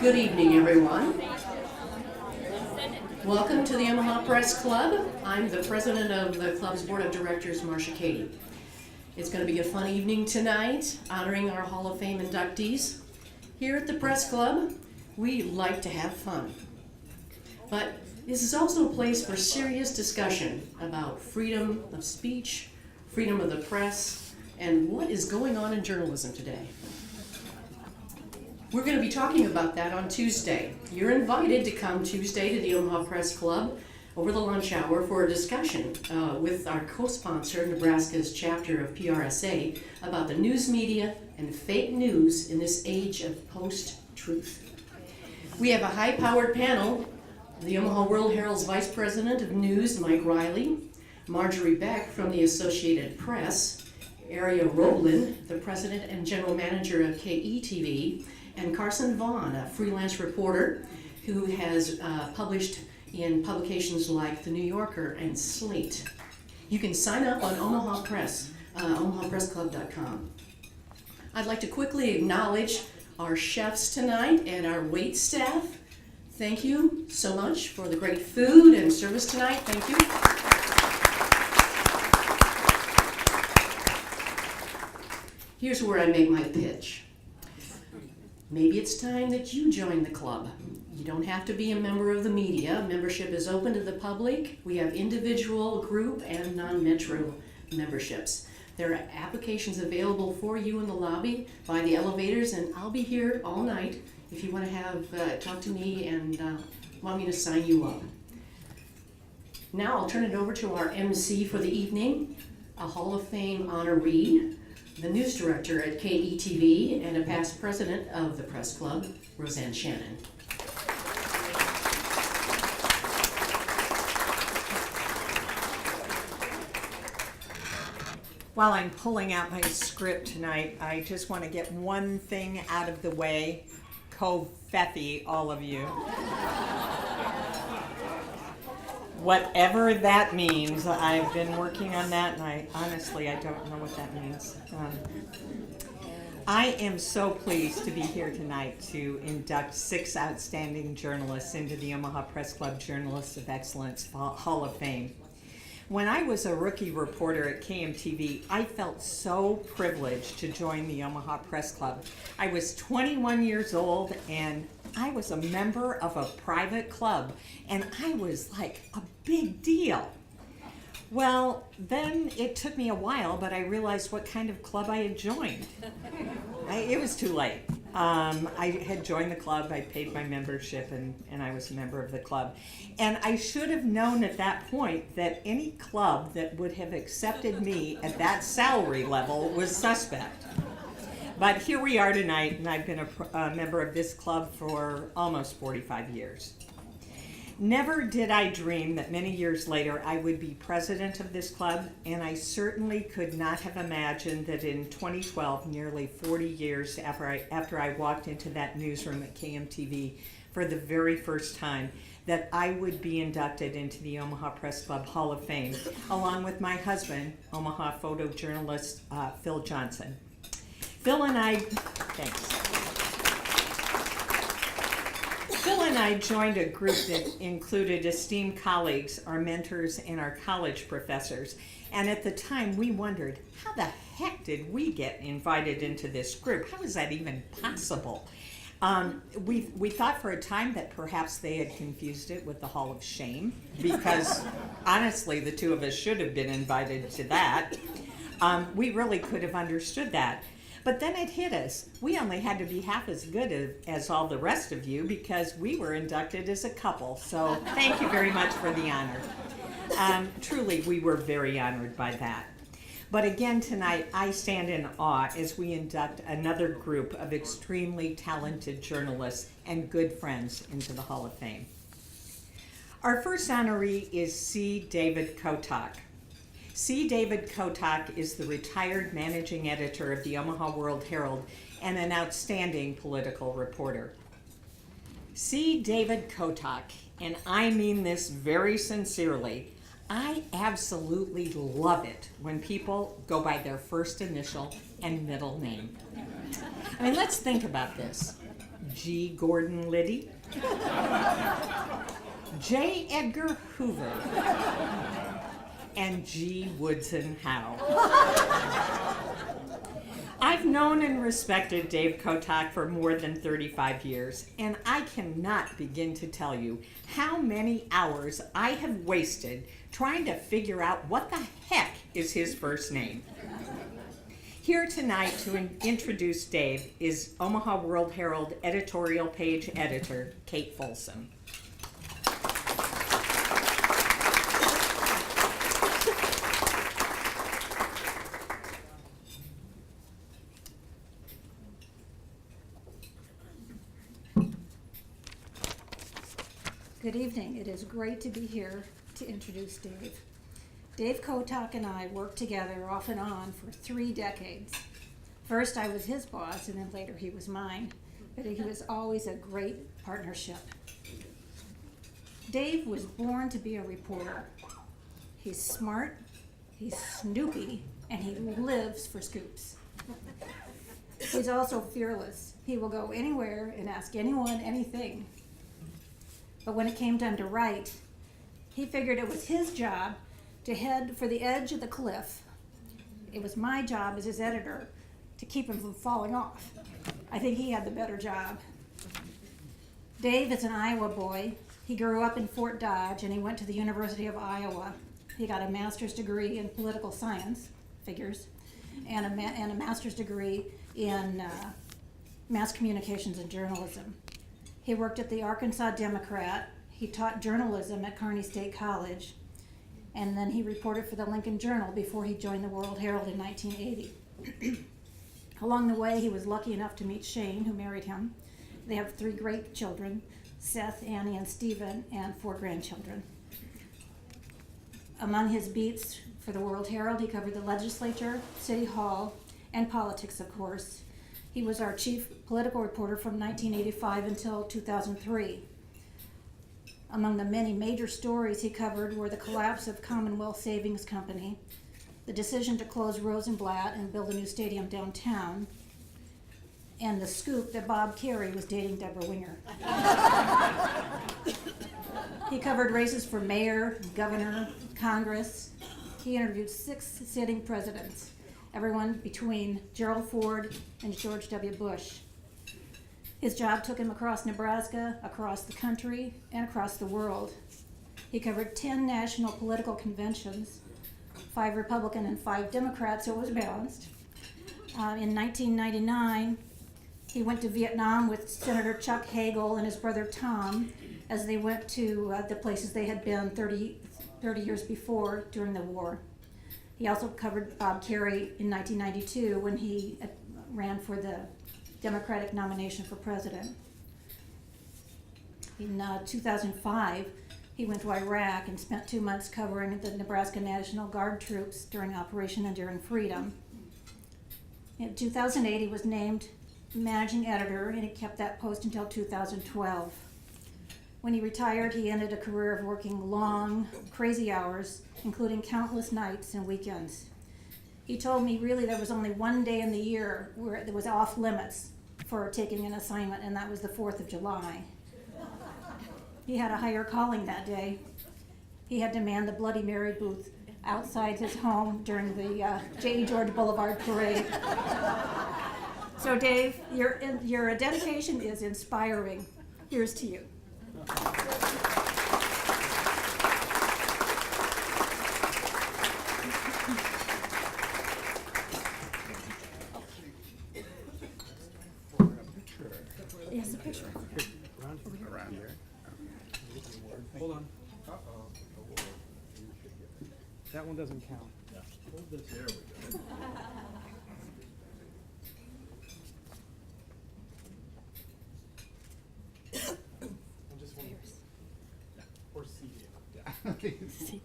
Good evening, everyone. Welcome to the Omaha Press Club. I'm the president of the club's board of directors, Marcia Cady. It's going to be a fun evening tonight, honoring our Hall of Fame inductees. Here at the Press Club, we like to have fun. But this is also a place for serious discussion about freedom of speech, freedom of the press, and what is going on in journalism today. We're going to be talking about that on Tuesday. You're invited to come Tuesday to the Omaha Press Club over the lunch hour for a discussion with our co-sponsor, Nebraska's chapter of PRSA, about the news media and fake news in this age of post-truth. We have a high-powered panel: the Omaha World-Herald's Vice President of News, Mike Riley, Marjorie Beck from the Associated Press, Aria Roblin, the President and General Manager of KETV, and Carson Vaughn, a freelance reporter who has published in publications like The New Yorker and Slate. You can sign up on Omaha Press, omahapressclub.com. I'd like to quickly acknowledge our chefs tonight and our wait staff. Thank you so much for the great food and service tonight. Thank you. Here's where I make my pitch. Maybe it's time that you join the club. You don't have to be a member of the media. Membership is open to the public. We have individual, group, and non-metro memberships. There are applications available for you in the lobby by the elevators, and I'll be here all night if you want to talk to me and want me to sign you up. Now I'll turn it over to our MC for the evening, a Hall of Fame honoree, the news director at KETV, and a past president of the Press Club, Roseanne Shannon. While I'm pulling out my script tonight, I just want to get one thing out of the way. Kofefi, all of you. Whatever that means, I've been working on that, and I don't know what that means. I am so pleased to be here tonight to induct 6 outstanding journalists into the Omaha Press Club Journalists of Excellence Hall of Fame. When I was a rookie reporter at KMTV, I felt so privileged to join the Omaha Press Club. I was 21 years old, and I was a member of a private club, and I was like a big deal. Well, then it took me a while, but I realized what kind of club I had joined. It was too late. I had joined the club, I paid my membership, and I was a member of the club. And I should have known at that point that any club that would have accepted me at that salary level was suspect. But here we are tonight, and I've been a member of this club for almost 45 years. Never did I dream that many years later I would be president of this club, and I certainly could not have imagined that in 2012, nearly 40 years after I walked into that newsroom at KMTV for the very first time, that I would be inducted into the Omaha Press Club Hall of Fame, along with my husband, Omaha photojournalist Phil Johnson. Phil and I joined a group that included esteemed colleagues, our mentors, and our college professors. And at the time, we wondered, how the heck did we get invited into this group? How is that even possible? We thought for a time that perhaps they had confused it with the Hall of Shame, because honestly, the two of us should have been invited to that. We really could have understood that. But then it hit us. We only had to be half as good as all the rest of you because we were inducted as a couple. So thank you very much for the honor. Truly, we were very honored by that. But again tonight, I stand in awe as we induct another group of extremely talented journalists and good friends into the Hall of Fame. Our first honoree is C. David Kotok. C. David Kotok is the retired managing editor of the Omaha World-Herald and an outstanding political reporter. C. David Kotok, and I mean this very sincerely, I absolutely love it when people go by their first initial and middle name. I mean, let's think about this. G. Gordon Liddy, J. Edgar Hoover, and G. Woodson Howe. I've known and respected Dave Kotok for more than 35 years, and I cannot begin to tell you how many hours I have wasted trying to figure out what the heck is his first name. Here tonight to introduce Dave is Omaha World-Herald editorial page editor, Kate Folsom. Good evening. It is great to be here to introduce Dave. Dave Kotok and I worked together off and on for 3 decades. First I was his boss and then later he was mine, but he was always a great partnership. Dave was born to be a reporter. He's smart, he's snoopy, and he lives for scoops. He's also fearless. He will go anywhere and ask anyone anything. But when it came time to write, he figured it was his job to head for the edge of the cliff. It was my job as his editor to keep him from falling off. I think he had the better job. Dave is an Iowa boy. He grew up in Fort Dodge and he went to the University of Iowa. He got a master's degree in political science, figures, and a master's degree in mass communications and journalism. He worked at the Arkansas Democrat. He taught journalism at Kearney State College, and then he reported for the Lincoln Journal before he joined the World-Herald in 1980. Along the way, he was lucky enough to meet Shane, who married him. They have 3 great children, Seth, Annie, and Stephen, and 4 grandchildren. Among his beats for the World-Herald, he covered the legislature, City Hall, and politics, of course. He was our chief political reporter from 1985 until 2003. Among the many major stories he covered were the collapse of Commonwealth Savings Company, the decision to close Rosenblatt and build a new stadium downtown, and the scoop that Bob Kerrey was dating Deborah Winger. He covered races for mayor, governor, Congress. He interviewed 6 sitting presidents, everyone between Gerald Ford and George W. Bush. His job took him across Nebraska, across the country, and across the world. He covered 10 national political conventions, 5 Republican and 5 Democrat, so it was balanced. In 1999, he went to Vietnam with Senator Chuck Hagel and his brother Tom as they went to the places they had been 30 years before during the war. He also covered Bob Kerrey in 1992 when he ran for the Democratic nomination for president. In 2005, he went to Iraq and spent 2 months covering the Nebraska National Guard troops during Operation Enduring Freedom. In 2008, he was named managing editor, and he kept that post until 2012. When he retired, he ended a career of working long, crazy hours, including countless nights and weekends. He told me really there was only one day in the year where it was off limits for taking an assignment, and that was the 4th of July. He had a higher calling that day. He had to man the Bloody Mary booth outside his home during the J.E. George Boulevard parade. So Dave, your dedication is inspiring. Here's to you. Yes, a picture. Around here. Hold on. That one doesn't count. Hold this. There we go. I just want or CD. CD.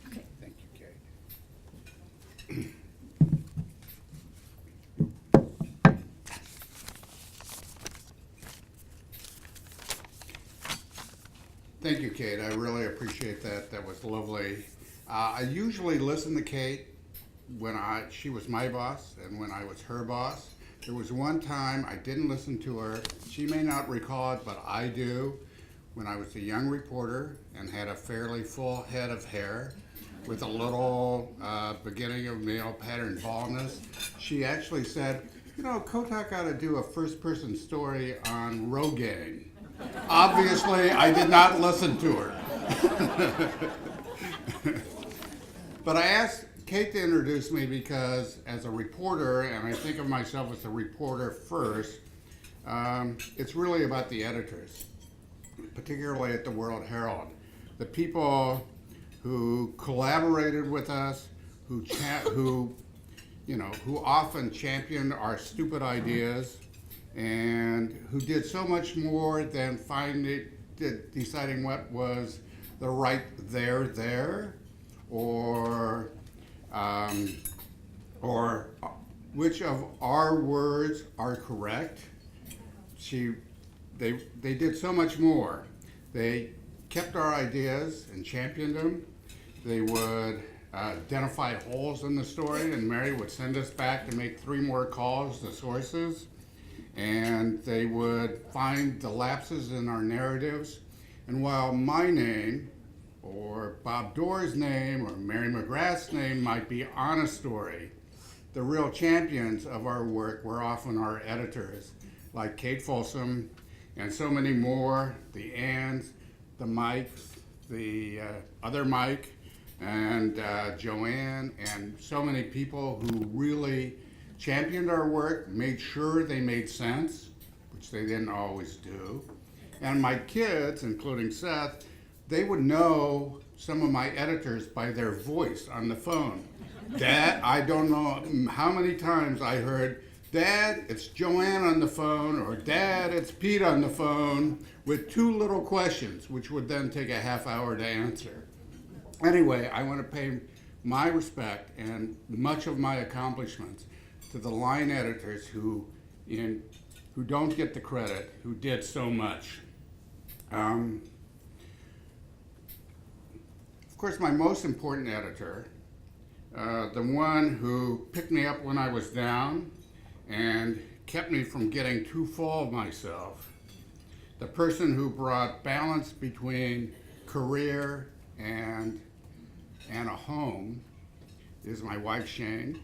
Okay. Thank you, Kate. Thank you, Kate. I really appreciate that. That was lovely. I usually listen to Kate she was my boss and when I was her boss. There was one time I didn't listen to her. She may not recall it, but I do. When I was a young reporter and had a fairly full head of hair with a little beginning of male pattern baldness, she actually said, you know, Kotok ought to do a first-person story on Rogaine. Obviously, I did not listen to her. But I asked Kate to introduce me because as a reporter, and I think of myself as a reporter first, it's really about the editors, particularly at the World-Herald. The people who collaborated with us, who often championed our stupid ideas, and who did so much more than deciding what was the right there, or which of our words are correct. They did so much more. They kept our ideas and championed them. They would identify holes in the story, and Mary would send us back to make 3 more calls to sources. And they would find the lapses in our narratives. And while my name, or Bob Doerr's name, or Mary McGrath's name might be on a story, the real champions of our work were often our editors, like Kate Folsom, and so many more, the Anns, the Mikes, the other Mike, and Joanne, and so many people who really championed our work, made sure they made sense, which they didn't always do. And my kids, including Seth, they would know some of my editors by their voice on the phone. Dad, I don't know how many times I heard, Dad, it's Joanne on the phone, or Dad, it's Pete on the phone, with 2 little questions, which would then take a half hour to answer. Anyway, I want to pay my respect and much of my accomplishments to the line editors who don't get the credit, who did so much. Of course, my most important editor, the one who picked me up when I was down and kept me from getting too full of myself, the person who brought balance between career and a home, is my wife, Shane,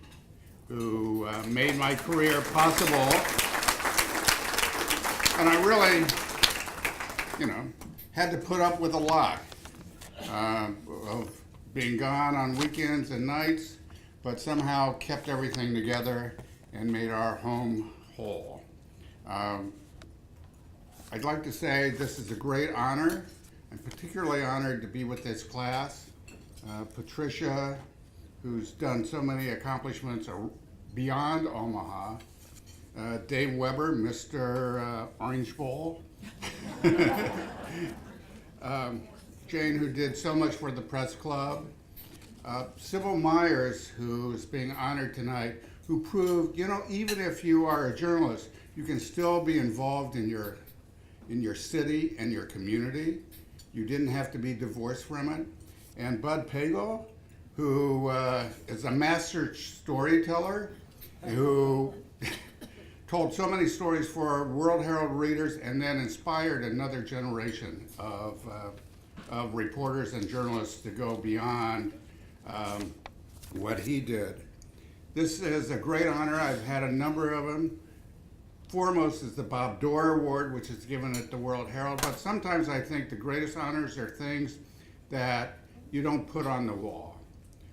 who made my career possible. And I really, had to put up with a lot of being gone on weekends and nights, but somehow kept everything together and made our home whole. I'd like to say this is a great honor. I'm particularly honored to be with this class. Patricia, who's done so many accomplishments beyond Omaha. Dave Weber, Mr. Orange Bowl. Jane, who did so much for the press club. Sibyl Myers, who's being honored tonight, who proved, even if you are a journalist, you can still be involved in your city and your community. You didn't have to be divorced from it. And Bud Pagel, who is a master storyteller, who told so many stories for World-Herald readers and then inspired another generation of reporters and journalists to go beyond what he did. This is a great honor. I've had a number of them. Foremost is the Bob Doerr Award, which is given at the World-Herald, but sometimes I think the greatest honors are things that you don't put on the wall.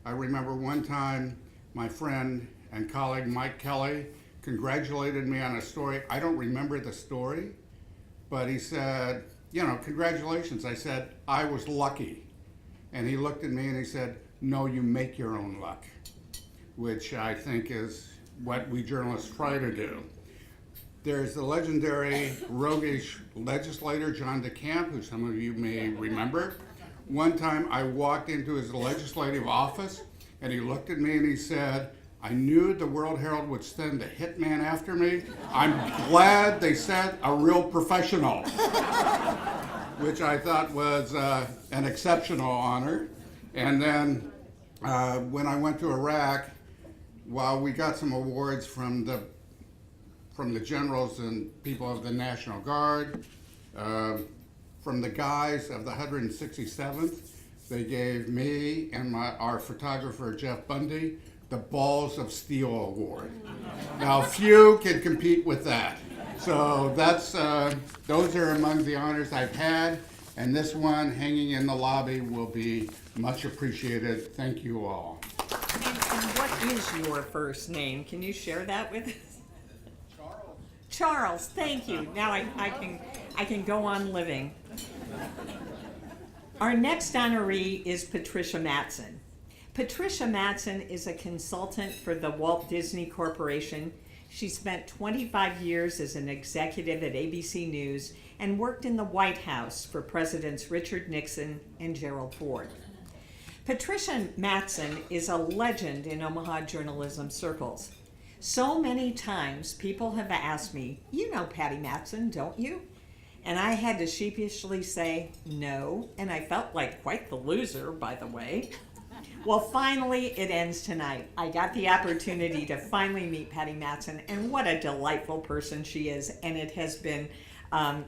I remember one time my friend and colleague Mike Kelly congratulated me on a story. I don't remember the story, but he said, congratulations. I said, I was lucky. And he looked at me and he said, no, you make your own luck, which I think is what we journalists try to do. There's the legendary roguish legislator, John DeCamp, who some of you may remember. One time I walked into his legislative office and he looked at me and he said, I knew the World-Herald would send a hitman after me. I'm glad they sent a real professional, which I thought was an exceptional honor. And then when I went to Iraq, while we got some awards from the generals and people of the National Guard, from the guys of the 167th, they gave me and our photographer Jeff Bundy the Balls of Steel Award. Now few can compete with that. So that's those are among the honors I've had, and this one hanging in the lobby will be much appreciated. Thank you all. And what is your first name? Can you share that with us? Charles. Charles, thank you. Now I can go on living. Our next honoree is Patricia Matson. Patricia Matson is a consultant for the Walt Disney Corporation. She spent 25 years as an executive at ABC News and worked in the White House for Presidents Richard Nixon and Gerald Ford. Patricia Matson is a legend in Omaha journalism circles. So many times people have asked me, "You know Patty Matson, don't you?" And I had to sheepishly say no, and I felt like quite the loser, by the way. Well, finally, it ends tonight. I got the opportunity to finally meet Patty Matson, and what a delightful person she is, and it has been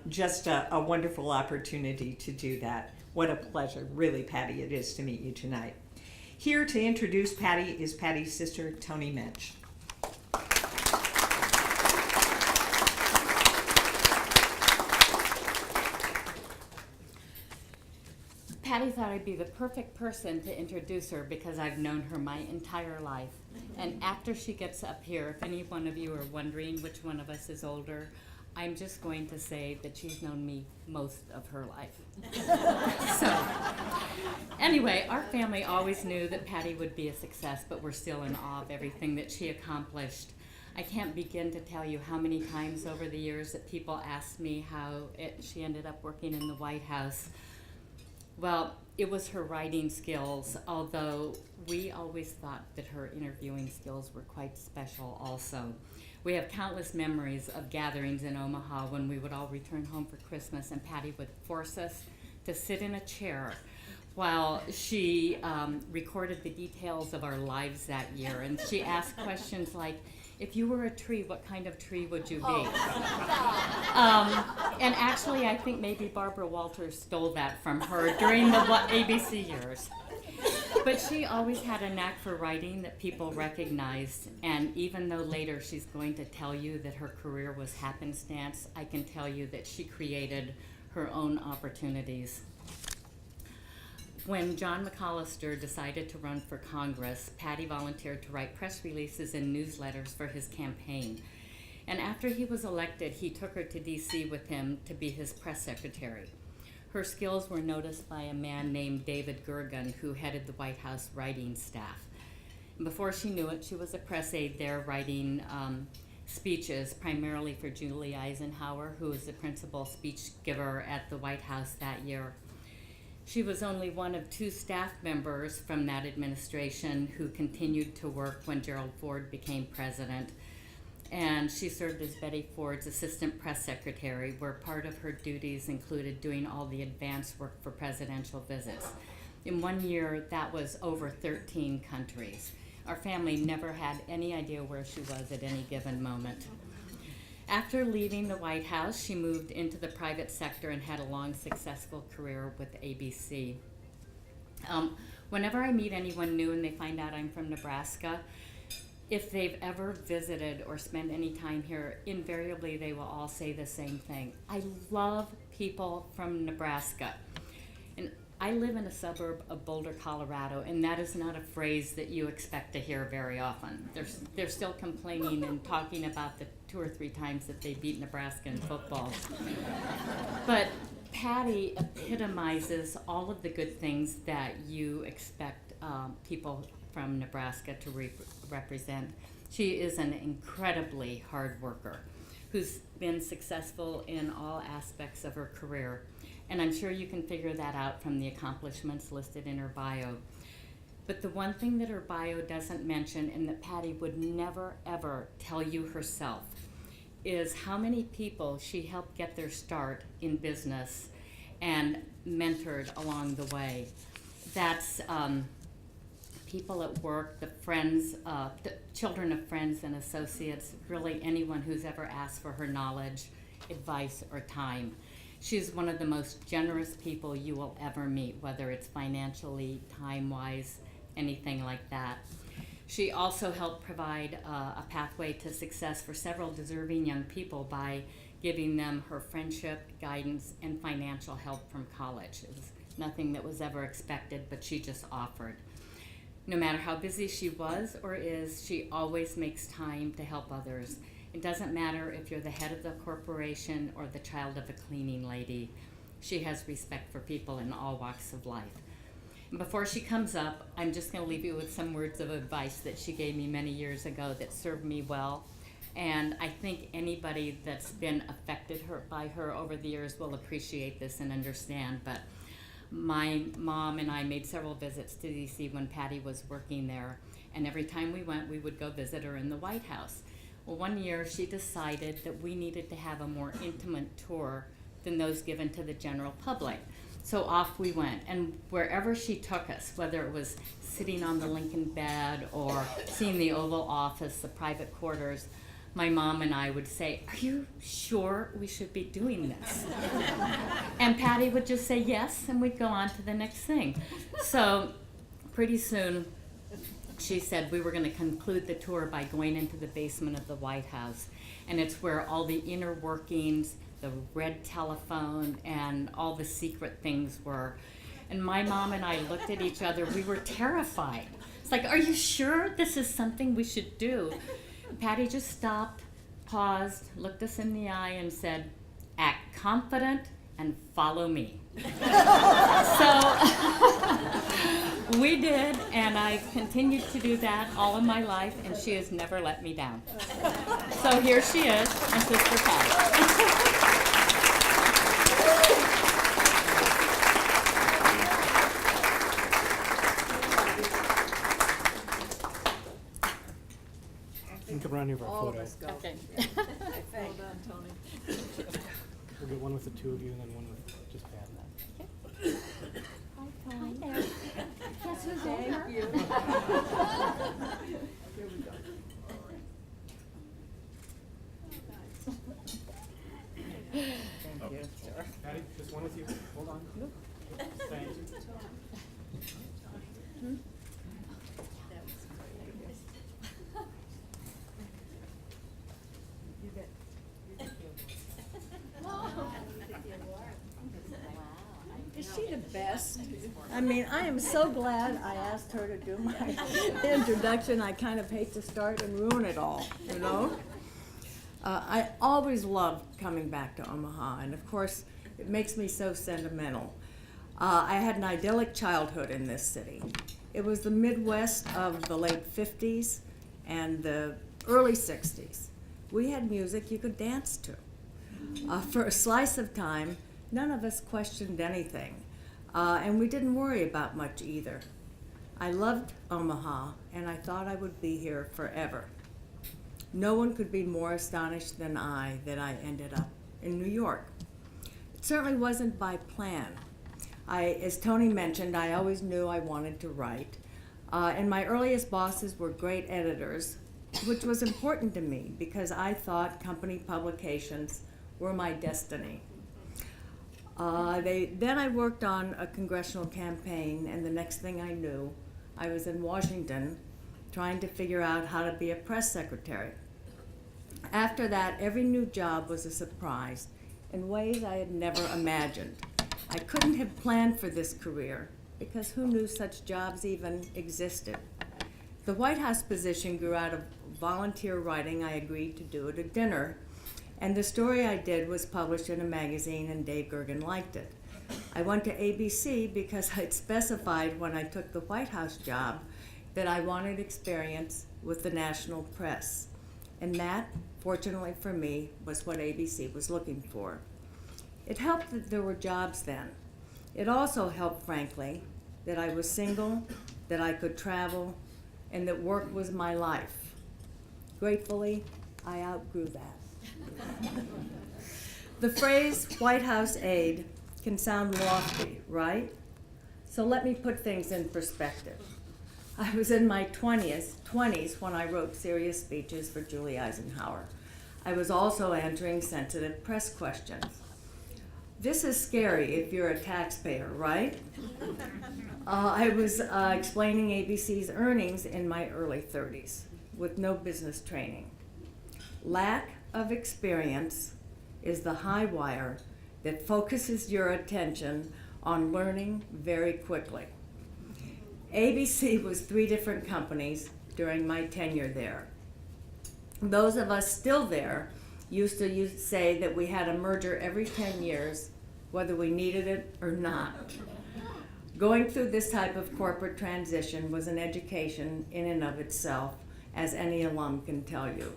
just a wonderful opportunity to do that. What a pleasure, really, Patty, it is to meet you tonight. Here to introduce Patty is Patty's sister, Toni Mensch. Patty thought I'd be the perfect person to introduce her because I've known her my entire life. And after she gets up here, if any one of you are wondering which one of us is older, I'm just going to say that she's known me most of her life. So, anyway, our family always knew that Patty would be a success, but we're still in awe of everything that she accomplished. I can't begin to tell you how many times over the years that people asked me how she ended up working in the White House. Well, it was her writing skills, although we always thought that her interviewing skills were quite special also. We have countless memories of gatherings in Omaha when we would all return home for Christmas and Patty would force us to sit in a chair while she recorded the details of our lives that year. And she asked questions like, "If you were a tree, what kind of tree would you be?" And actually, I think maybe Barbara Walters stole that from her during the ABC years. But she always had a knack for writing that people recognized, and even though later she's going to tell you that her career was happenstance, I can tell you that she created her own opportunities. When John McAllister decided to run for Congress, Patty volunteered to write press releases and newsletters for his campaign. And after he was elected, he took her to D.C. with him to be his press secretary. Her skills were noticed by a man named David Gergen, who headed the White House writing staff. And before she knew it, she was a press aide there writing speeches, primarily for Julie Eisenhower, who was the principal speech giver at the White House that year. She was only one of 2 staff members from that administration who continued to work when Gerald Ford became president. And she served as Betty Ford's assistant press secretary, where part of her duties included doing all the advance work for presidential visits. In one year, that was over 13 countries. Our family never had any idea where she was at any given moment. After leaving the White House, she moved into the private sector and had a long, successful career with ABC. Whenever I meet anyone new and they find out I'm from Nebraska, if they've ever visited or spent any time here, invariably they will all say the same thing. I love people from Nebraska. And I live in a suburb of Boulder, Colorado, and that is not a phrase that you expect to hear very often. They're still complaining and talking about the 2 or 3 times that they beat Nebraska in football. But Patty epitomizes all of the good things that you expect people from Nebraska to represent. She is an incredibly hard worker who's been successful in all aspects of her career. And I'm sure you can figure that out from the accomplishments listed in her bio. But the one thing that her bio doesn't mention, and that Patty would never ever tell you herself, is how many people she helped get their start in business and mentored along the way. That's people at work, the friends, the children of friends and associates, really anyone who's ever asked for her knowledge, advice, or time. She's one of the most generous people you will ever meet, whether it's financially, time-wise, anything like that. She also helped provide a pathway to success for several deserving young people by giving them her friendship, guidance, and financial help from college. It was nothing that was ever expected, but she just offered. No matter how busy she was or is, she always makes time to help others. It doesn't matter if you're the head of the corporation or the child of a cleaning lady. She has respect for people in all walks of life. And before she comes up, I'm just going to leave you with some words of advice that she gave me many years ago that served me well. And I think anybody that's been affected by her over the years will appreciate this and understand. But my mom and I made several visits to DC when Patty was working there. And every time we went, we would go visit her in the White House. Well, one year she decided that we needed to have a more intimate tour than those given to the general public. So off we went, and wherever she took us, whether it was sitting on the Lincoln bed or seeing the Oval Office, the private quarters, my mom and I would say, "Are you sure we should be doing this?" And Patty would just say yes, and we'd go on to the next thing. So pretty soon, she said we were going to conclude the tour by going into the basement of the White House. And it's where all the inner workings, the red telephone, and all the secret things were. And my mom and I looked at each other. We were terrified. It's like, "Are you sure this is something we should do?" Patty just stopped, paused, looked us in the eye, and said, "Act confident and follow me." So we did, and I've continued to do that all of my life, and she has never let me down. So here she is, my sister Patty. You can run here for a photo. Okay. Well done, Tony. We'll get one with the two of you and then one with just Pat. Hi there. Guess who's over? Thank you. Here we go. Thank you. Patty, just one with you. Hold on. Thank you. Is she the best? I mean, I am so glad I asked her to do my introduction. I kind of hate to start and ruin it all, you know? I always loved coming back to Omaha, and of course, it makes me so sentimental. I had an idyllic childhood in this city. It was the Midwest of the late 50s and the early 60s. We had music you could dance to. For a slice of time, none of us questioned anything, and we didn't worry about much either. I loved Omaha, and I thought I would be here forever. No one could be more astonished than I that I ended up in New York. It certainly wasn't by plan. As Tony mentioned, I always knew I wanted to write, and my earliest bosses were great editors, which was important to me because I thought company publications were my destiny. Then I worked on a congressional campaign, and the next thing I knew, I was in Washington trying to figure out how to be a press secretary. After that, every new job was a surprise in ways I had never imagined. I couldn't have planned for this career because who knew such jobs even existed? The White House position grew out of volunteer writing I agreed to do at a dinner, and the story I did was published in a magazine, and Dave Gergen liked it. I went to ABC because I'd specified when I took the White House job that I wanted experience with the national press. And that, fortunately for me, was what ABC was looking for. It helped that there were jobs then. It also helped, frankly, that I was single, that I could travel, and that work was my life. Gratefully, I outgrew that. The phrase White House aide can sound lofty, right? So let me put things in perspective. I was in my 20s when I wrote serious speeches for Julie Eisenhower. I was also answering sensitive press questions. This is scary if you're a taxpayer, right? I was explaining ABC's earnings in my early 30s with no business training. Lack of experience is the high wire that focuses your attention on learning very quickly. ABC was 3 different companies during my tenure there. Those of us still there used to say that we had a merger every 10 years, whether we needed it or not. Going through this type of corporate transition was an education in and of itself, as any alum can tell you.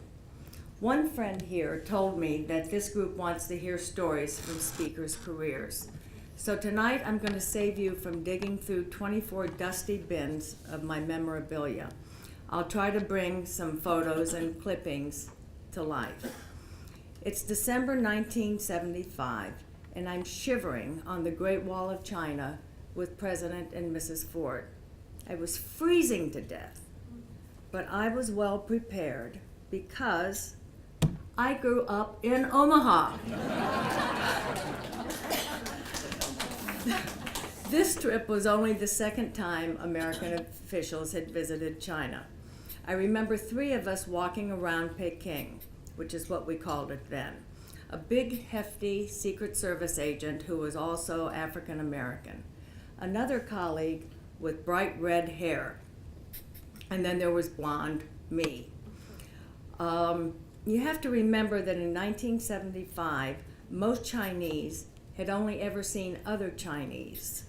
One friend here told me that this group wants to hear stories from speakers' careers. So tonight I'm going to save you from digging through 24 dusty bins of my memorabilia. I'll try to bring some photos and clippings to life. It's December 1975, and I'm shivering on the Great Wall of China with President and Mrs. Ford. I was freezing to death, but I was well prepared because I grew up in Omaha. This trip was only the second time American officials had visited China. I remember 3 of us walking around Peking, which is what we called it then. A big, hefty Secret Service agent who was also African American. Another colleague with bright red hair. And then there was blonde me. You have to remember that in 1975, most Chinese had only ever seen other Chinese.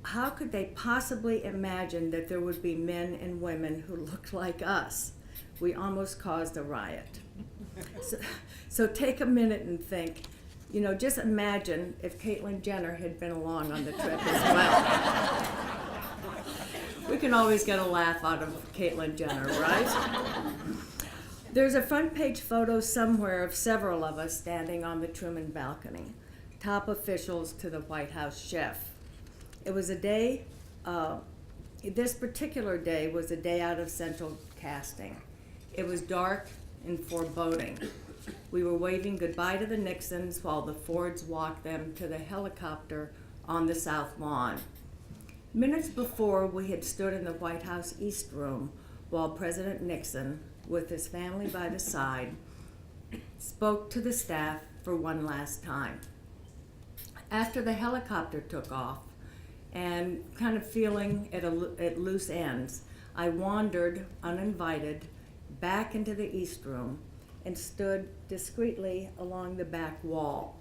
How could they possibly imagine that there would be men and women who looked like us? We almost caused a riot. So take a minute and think, just imagine if Caitlyn Jenner had been along on the trip as well. We can always get a laugh out of Caitlyn Jenner, right? There's a front page photo somewhere of several of us standing on the Truman balcony, top officials to the White House chef. It was a day, this particular day was a day out of central casting. It was dark and foreboding. We were waving goodbye to the Nixons while the Fords walked them to the helicopter on the South Lawn. Minutes before, we had stood in the White House East Room while President Nixon, with his family by the side, spoke to the staff for one last time. After the helicopter took off, and kind of feeling at loose ends, I wandered, uninvited, back into the East Room and stood discreetly along the back wall.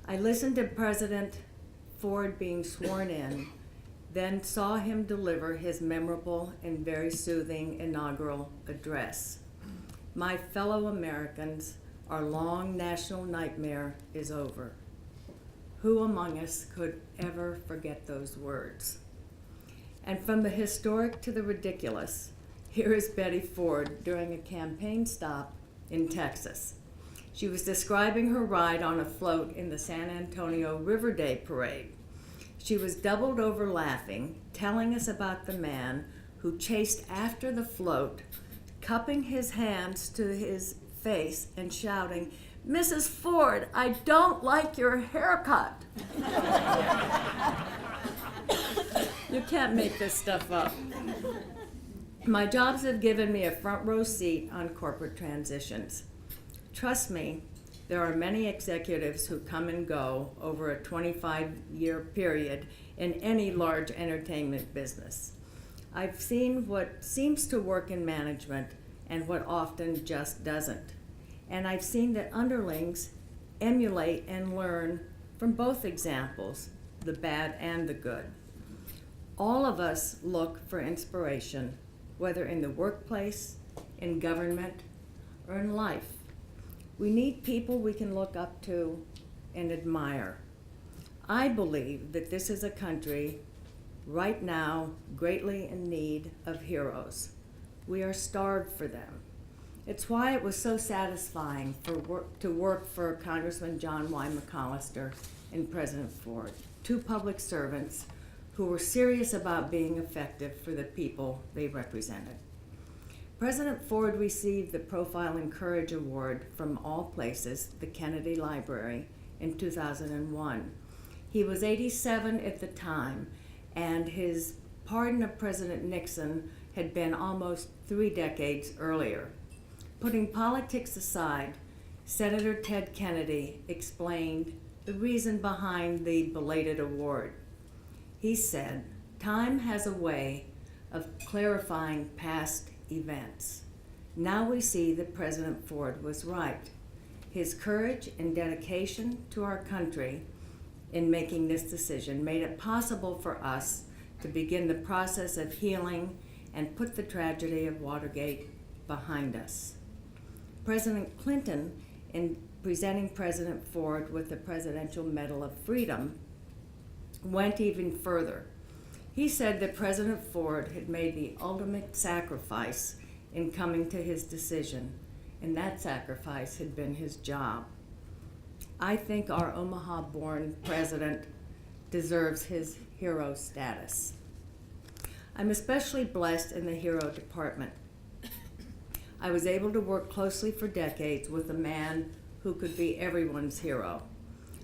I listened to President Ford being sworn in, then saw him deliver his memorable and very soothing inaugural address. My fellow Americans, our long national nightmare is over. Who among us could ever forget those words? And from the historic to the ridiculous, here is Betty Ford during a campaign stop in Texas. She was describing her ride on a float in the San Antonio River Day parade. She was doubled over laughing, telling us about the man who chased after the float, cupping his hands to his face and shouting, "Mrs. Ford, I don't like your haircut." You can't make this stuff up. My jobs have given me a front row seat on corporate transitions. Trust me, there are many executives who come and go over a 25-year period in any large entertainment business. I've seen what seems to work in management and what often just doesn't. And I've seen that underlings emulate and learn from both examples, the bad and the good. All of us look for inspiration, whether in the workplace, in government, or in life. We need people we can look up to and admire. I believe that this is a country right now greatly in need of heroes. We are starved for them. It's why it was so satisfying to work for Congressman John Y. McCollister and President Ford, 2 public servants who were serious about being effective for the people they represented. President Ford received the Profile and Courage Award from all places, the Kennedy Library, in 2001. He was 87 at the time, and his pardon of President Nixon had been almost 3 decades earlier. Putting politics aside, Senator Ted Kennedy explained the reason behind the belated award. He said, "Time has a way of clarifying past events. Now we see that President Ford was right. His courage and dedication to our country in making this decision made it possible for us to begin the process of healing and put the tragedy of Watergate behind us." President Clinton, in presenting President Ford with the Presidential Medal of Freedom, went even further. He said that President Ford had made the ultimate sacrifice in coming to his decision, and that sacrifice had been his job. I think our Omaha-born president deserves his hero status. I'm especially blessed in the hero department. I was able to work closely for decades with a man who could be everyone's hero.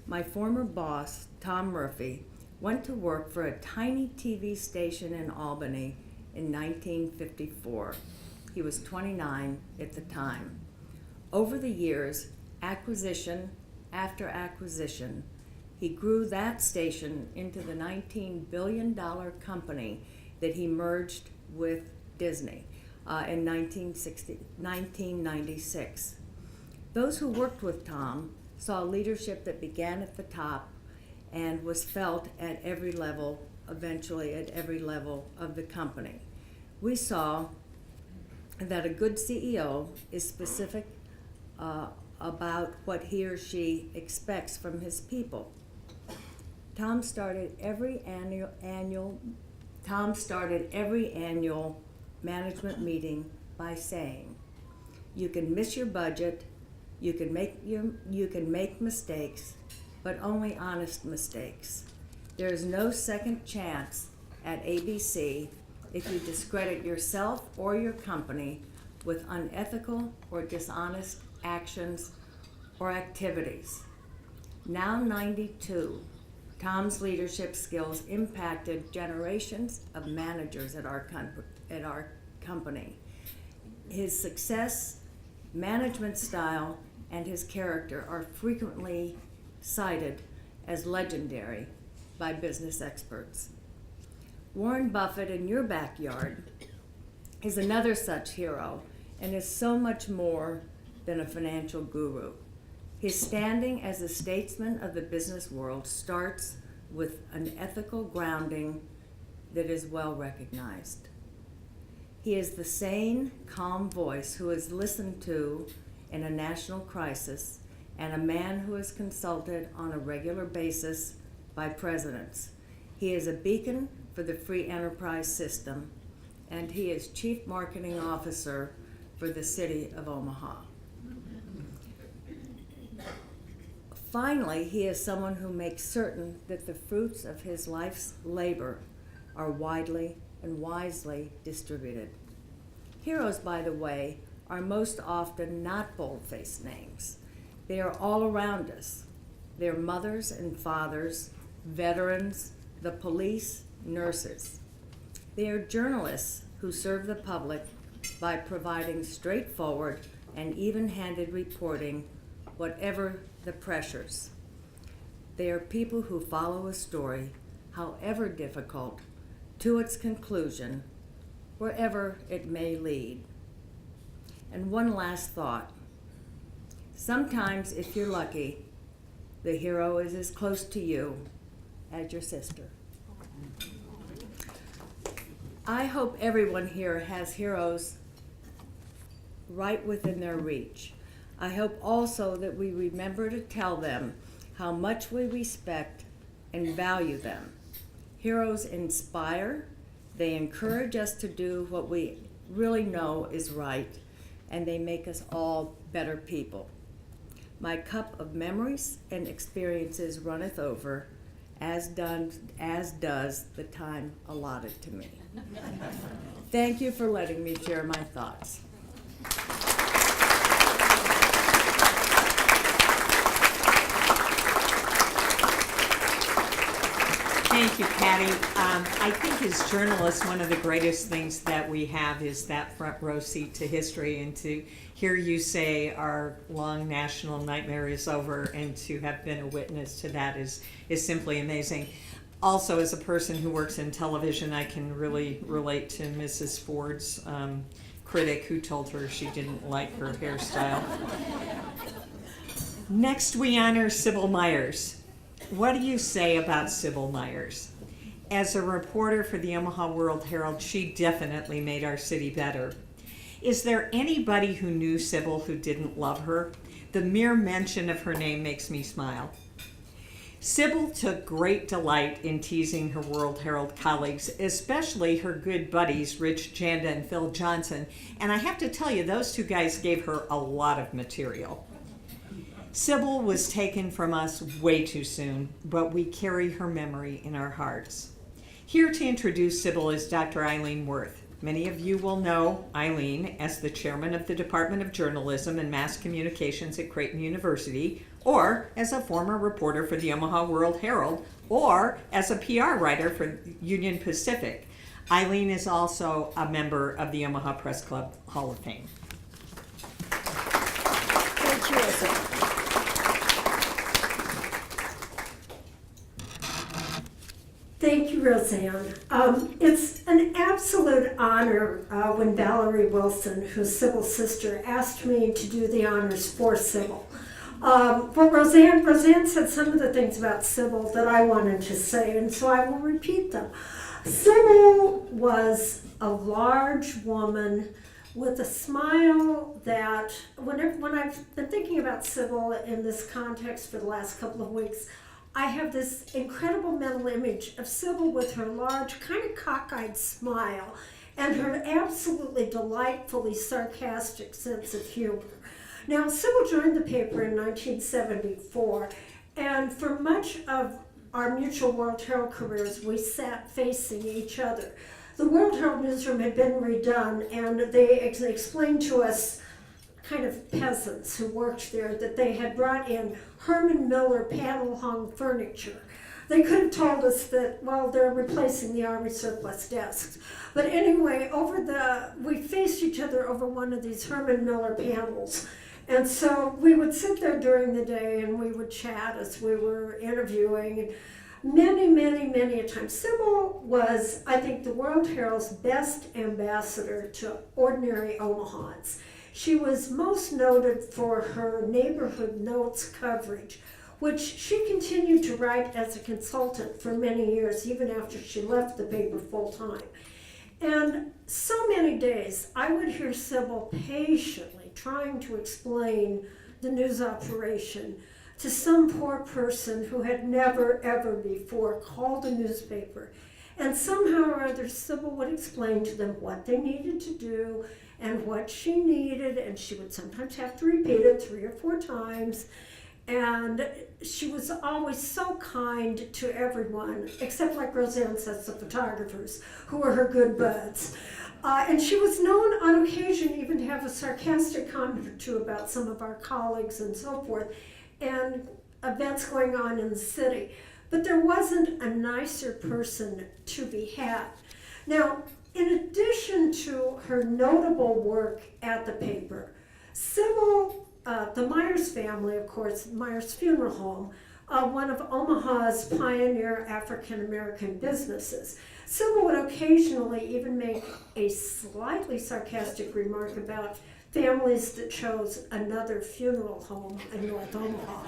My former boss, Tom Murphy, went to work for a tiny TV station in Albany in 1954. He was 29 at the time. Over the years, acquisition after acquisition, he grew that station into the $19 billion company that he merged with Disney in 1996. Those who worked with Tom saw leadership that began at the top and was felt at every level, eventually at every level of the company. We saw that a good CEO is specific about what he or she expects from his people. Tom started every annual management meeting by saying, "You can miss your budget, you can make mistakes, but only honest mistakes. There is no second chance at ABC if you discredit yourself or your company with unethical or dishonest actions or activities." Now 92, Tom's leadership skills impacted generations of managers at our company. His success, management style, and his character are frequently cited as legendary by business experts. Warren Buffett in your backyard is another such hero and is so much more than a financial guru. His standing as a statesman of the business world starts with an ethical grounding that is well recognized. He is the sane, calm voice who is listened to in a national crisis and a man who is consulted on a regular basis by presidents. He is a beacon for the free enterprise system, and he is Chief Marketing Officer for the city of Omaha. Finally, he is someone who makes certain that the fruits of his life's labor are widely and wisely distributed. Heroes, by the way, are most often not bold-faced names. They are all around us. They're mothers and fathers, veterans, the police, nurses. They are journalists who serve the public by providing straightforward and even-handed reporting, whatever the pressures. They are people who follow a story, however difficult, to its conclusion, wherever it may lead. And one last thought. Sometimes, if you're lucky, the hero is as close to you as your sister. I hope everyone here has heroes right within their reach. I hope also that we remember to tell them how much we respect and value them. Heroes inspire, they encourage us to do what we really know is right, and they make us all better people. My cup of memories and experiences runneth over, as does the time allotted to me. Thank you for letting me share my thoughts. Thank you, Patty. I think as journalists, one of the greatest things that we have is that front row seat to history, and to hear you say our long national nightmare is over and to have been a witness to that is simply amazing. Also, as a person who works in television, I can really relate to Mrs. Ford's critic who told her she didn't like her hairstyle. Next, we honor Sibyl Myers. What do you say about Sibyl Myers? As a reporter for the Omaha World-Herald, she definitely made our city better. Is there anybody who knew Sibyl who didn't love her? The mere mention of her name makes me smile. Sibyl took great delight in teasing her World-Herald colleagues, especially her good buddies, Rich Janda and Phil Johnson, and I have to tell you, those two guys gave her a lot of material. Sibyl was taken from us way too soon, but we carry her memory in our hearts. Here to introduce Sibyl is Dr. Eileen Worth. Many of you will know Eileen as the chairman of the Department of Journalism and Mass Communications at Creighton University, or as a former reporter for the Omaha World-Herald, or as a PR writer for Union Pacific. Eileen is also a member of the Omaha Press Club Hall of Fame. Thank you, Isabel. Thank you, Roseanne. It's an absolute honor when Valerie Wilson, who's Sibyl's sister, asked me to do the honors for Sibyl. But Roseanne said some of the things about Sibyl that I wanted to say, and so I will repeat them. Sibyl was a large woman with a smile that, when I've been thinking about Sibyl in this context for the last couple of weeks, I have this incredible mental image of Sibyl with her large, kind of cockeyed smile and her absolutely delightfully sarcastic sense of humor. Now, Sibyl joined the paper in 1974, and for much of our mutual World-Herald careers, we sat facing each other. The World-Herald newsroom had been redone, and they explained to us, kind of peasants who worked there, that they had brought in Herman Miller panel-hung furniture. They could have told us that, well, they're replacing the Army surplus desks. But anyway, we faced each other over one of these Herman Miller panels. And so we would sit there during the day and we would chat as we were interviewing. Many a time. Sibyl was, I think, the World-Herald's best ambassador to ordinary Omahans. She was most noted for her neighborhood notes coverage, which she continued to write as a consultant for many years, even after she left the paper full-time. And so many days, I would hear Sibyl patiently trying to explain the news operation to some poor person who had never, ever before called a newspaper. And somehow or other, Sibyl would explain to them what they needed to do and what she needed, and she would sometimes have to repeat it 3 or 4 times. And she was always so kind to everyone, except, like Roseanne says, the photographers, who were her good buds. And she was known on occasion even to have a sarcastic comment or two about some of our colleagues and so forth, and events going on in the city. But there wasn't a nicer person to be had. Now, in addition to her notable work at the paper, Sibyl, the Myers family, of course, Myers Funeral Home, one of Omaha's pioneer African-American businesses. Sibyl would occasionally even make a slightly sarcastic remark about families that chose another funeral home in North Omaha.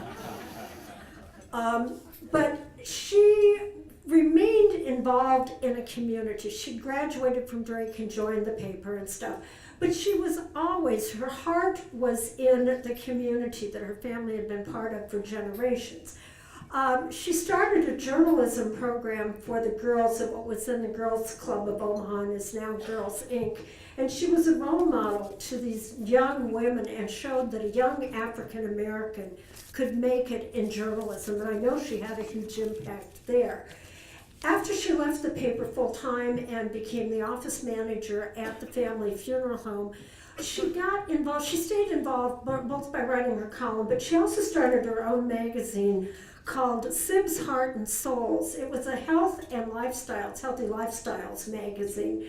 But she remained involved in a community. She graduated from Drake and joined the paper and stuff. But she was always, her heart was in the community that her family had been part of for generations. She started a journalism program for the girls at what was then the Girls Club of Omaha and is now Girls Inc. And she was a role model to these young women and showed that a young African American could make it in journalism. And I know she had a huge impact there. After she left the paper full-time and became the office manager at the family funeral home, she got involved. She stayed involved both by writing her column, but she also started her own magazine called Sib's Heart and Souls. It was a health and lifestyles, healthy lifestyles magazine.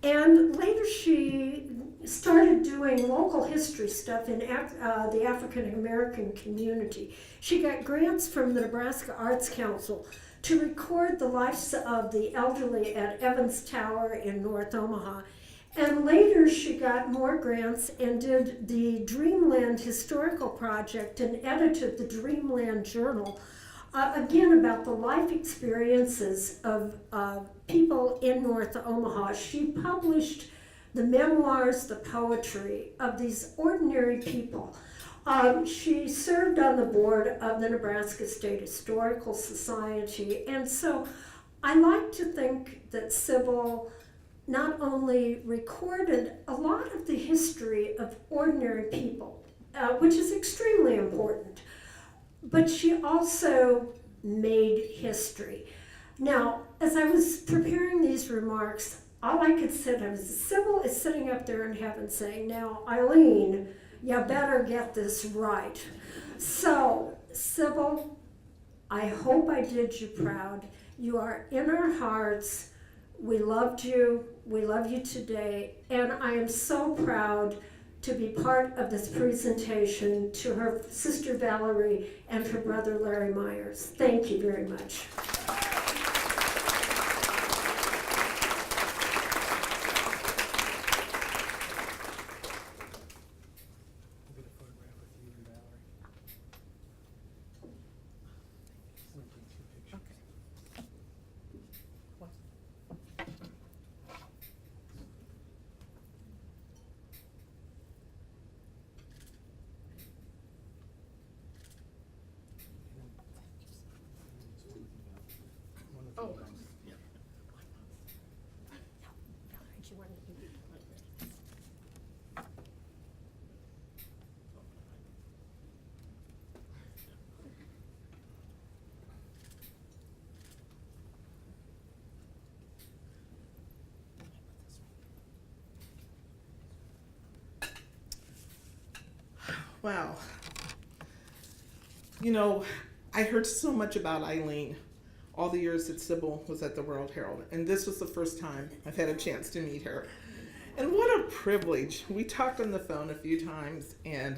And later she started doing local history stuff in the African American community. She got grants from the Nebraska Arts Council to record the lives of the elderly at Evans Tower in North Omaha. And later she got more grants and did the Dreamland Historical Project and edited the Dreamland Journal, again about the life experiences of people in North Omaha. She published the memoirs, the poetry of these ordinary people. She served on the board of the Nebraska State Historical Society, and so I like to think that Sibyl not only recorded a lot of the history of ordinary people, which is extremely important, but she also made history. Now, as I was preparing these remarks, all I could say was, Sibyl is sitting up there in heaven saying, now, Eileen, you better get this right. So, Sibyl, I hope I did you proud. You are in our hearts. We loved you. We love you today. And I am so proud to be part of this presentation to her sister Valerie and her brother Larry Myers. Thank you very much. We'll get a photograph with you and Valerie. We'll take two pictures. What? Oh. Wow. You know, I heard so much about Eileen all the years that Sibyl was at the World-Herald, and this was the first time I've had a chance to meet her. And what a privilege. We talked on the phone a few times, and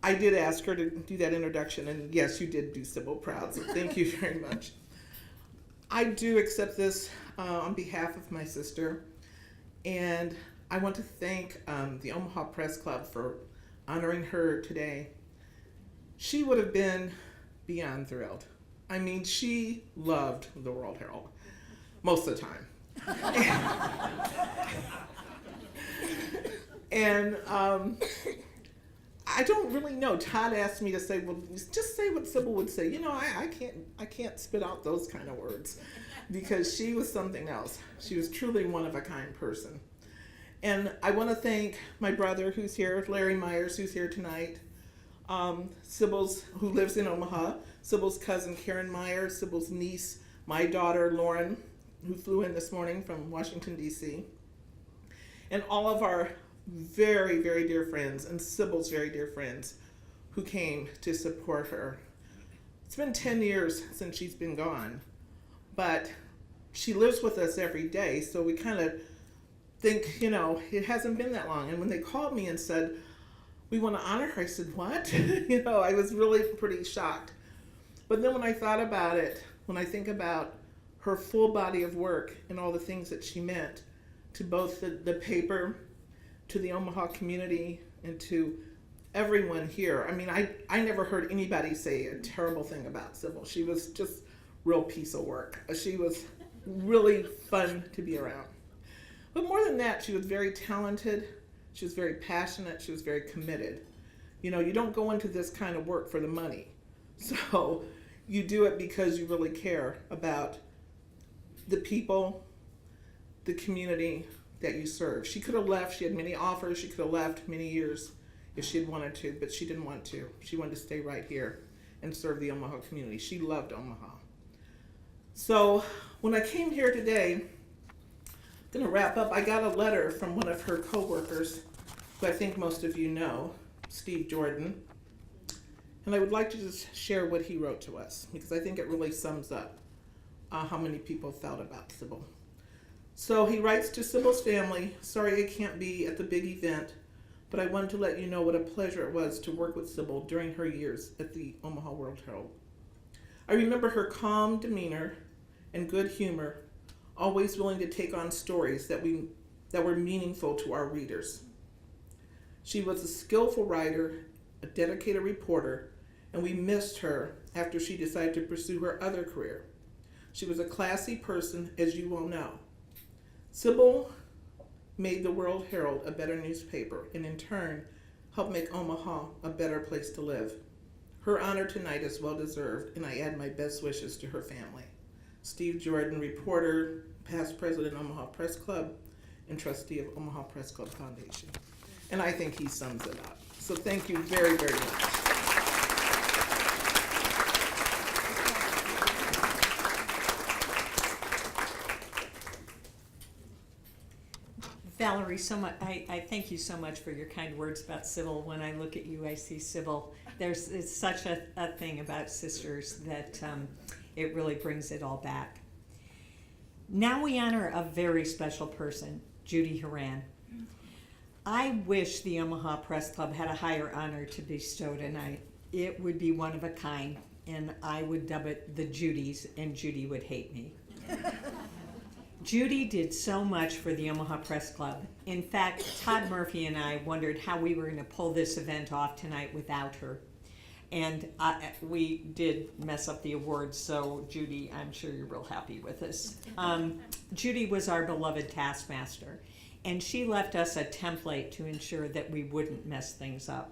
I did ask her to do that introduction, and yes, you did do Sibyl proud, so thank you very much. I do accept this on behalf of my sister, and I want to thank the Omaha Press Club for honoring her today. She would have been beyond thrilled. I mean, she loved the World-Herald most of the time. And I don't really know. Todd asked me to say, well, just say what Sibyl would say. You know, I can't spit out those kind of words because she was something else. She was truly one of a kind person. And I want to thank my brother who's here, Larry Myers, who's here tonight, Sibyl's, who lives in Omaha, Sibyl's cousin Karen Myers, Sibyl's niece, my daughter Lauren, who flew in this morning from Washington, D.C., and all of our very, very dear friends and Sibyl's very dear friends who came to support her. It's been 10 years since she's been gone, but she lives with us every day, so we kind of think, you know, it hasn't been that long. And when they called me and said, we want to honor her, I said, what? You know, I was really pretty shocked. But then when I thought about it, when I think about her full body of work and all the things that she meant to both the paper, to the Omaha community, and to everyone here. I mean, I never heard anybody say a terrible thing about Sibyl. She was just real piece of work. She was really fun to be around. But more than that, she was very talented, she was very passionate, she was very committed. You know, you don't go into this kind of work for the money. So you do it because you really care about the people, the community that you serve. She could have left. She had many offers. She could have left many years if she had wanted to, but she didn't want to. She wanted to stay right here and serve the Omaha community. She loved Omaha. So when I came here today, I'm going to wrap up. I got a letter from one of her coworkers, who I think most of you know, Steve Jordan. And I would like to just share what he wrote to us, because I think it really sums up how many people felt about Sibyl. So he writes to Sibyl's family, sorry I can't be at the big event, but I wanted to let you know what a pleasure it was to work with Sibyl during her years at the Omaha World-Herald. I remember her calm demeanor and good humor, always willing to take on stories that were meaningful to our readers. She was a skillful writer, a dedicated reporter, and we missed her after she decided to pursue her other career. She was a classy person, as you well know. Sibyl made the World-Herald a better newspaper, and in turn, helped make Omaha a better place to live. Her honor tonight is well deserved, and I add my best wishes to her family. Steve Jordan, reporter, past president of Omaha Press Club, and trustee of Omaha Press Club Foundation. And I think he sums it up. So thank you very, very much. Valerie, I thank you so much for your kind words about Sibyl. When I look at you, I see Sibyl. It's such a thing about sisters that it really brings it all back. Now we honor a very special person, Judy Horan. I wish the Omaha Press Club had a higher honor to bestow tonight. It would be one of a kind, and I would dub it the Judys, and Judy would hate me. Judy did so much for the Omaha Press Club. In fact, Todd Murphy and I wondered how we were going to pull this event off tonight without her. And we did mess up the awards, so Judy, I'm sure you're real happy with us. Judy was our beloved taskmaster, and she left us a template to ensure that we wouldn't mess things up.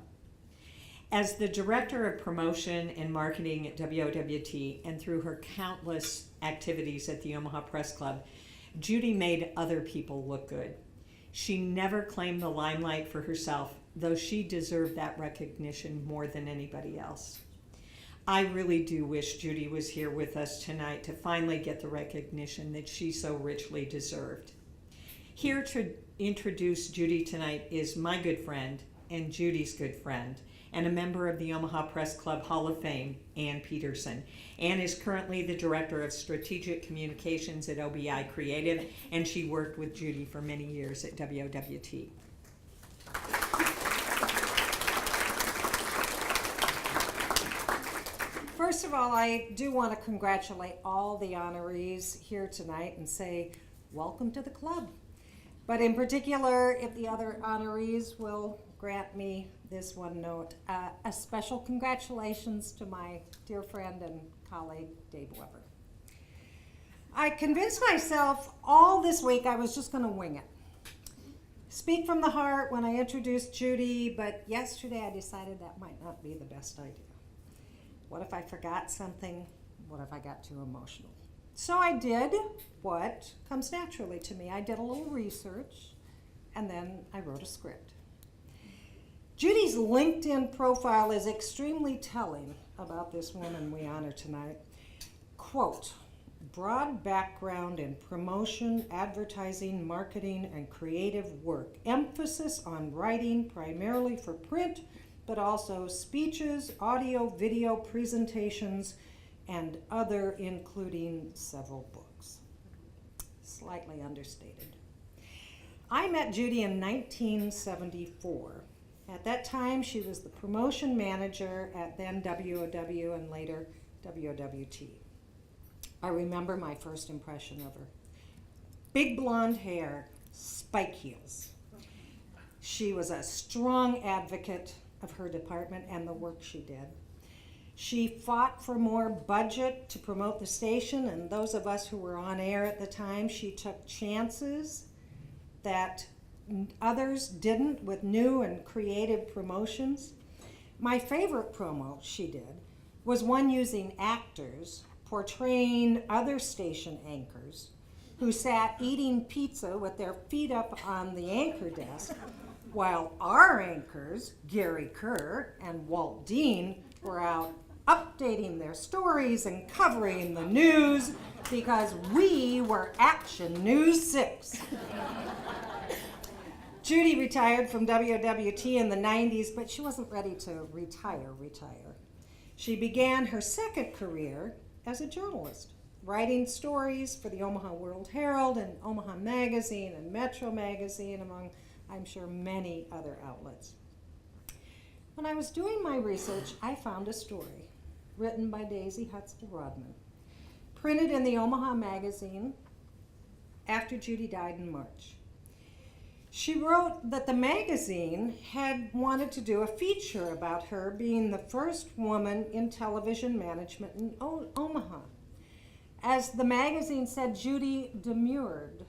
As the director of promotion and marketing at WOWT, and through her countless activities at the Omaha Press Club, Judy made other people look good. She never claimed the limelight for herself, though she deserved that recognition more than anybody else. I really do wish Judy was here with us tonight to finally get the recognition that she so richly deserved. Here to introduce Judy tonight is my good friend and Judy's good friend, and a member of the Omaha Press Club Hall of Fame, Ann Peterson. Ann is currently the Director of Strategic Communications at OBI Creative, and she worked with Judy for many years at WOWT. First of all, I do want to congratulate all the honorees here tonight and say, welcome to the club. But in particular, if the other honorees will grant me this one note, a special congratulations to my dear friend and colleague, Dave Weber. I convinced myself all this week I was just going to wing it. Speak from the heart when I introduced Judy, but yesterday I decided that might not be the best idea. What if I forgot something? What if I got too emotional? So I did what comes naturally to me. I did a little research, and then I wrote a script. Judy's LinkedIn profile is extremely telling about this woman we honor tonight. Quote, broad background in promotion, advertising, marketing, and creative work. Emphasis on writing primarily for print, but also speeches, audio, video presentations, and other, including several books. Slightly understated. I met Judy in 1974. At that time, she was the promotion manager at then WOW and later WOWT. I remember my first impression of her. Big blonde hair, spike heels. She was a strong advocate of her department and the work she did. She fought for more budget to promote the station, and those of us who were on air at the time, she took chances that others didn't with new and creative promotions. My favorite promo she did was one using actors portraying other station anchors who sat eating pizza with their feet up on the anchor desk, while our anchors, Gary Kerr and Walt Dean, were out updating their stories and covering the news because we were Action News 6. Judy retired from WOWT in the 90s, but she wasn't ready to retire. She began her second career as a journalist, writing stories for the Omaha World-Herald and Omaha Magazine and Metro Magazine, among, I'm sure, many other outlets. When I was doing my research, I found a story written by Daisy Hutzel Rodman, printed in the Omaha Magazine after Judy died in March. She wrote that the magazine had wanted to do a feature about her being the first woman in television management in Omaha. As the magazine said, Judy demurred,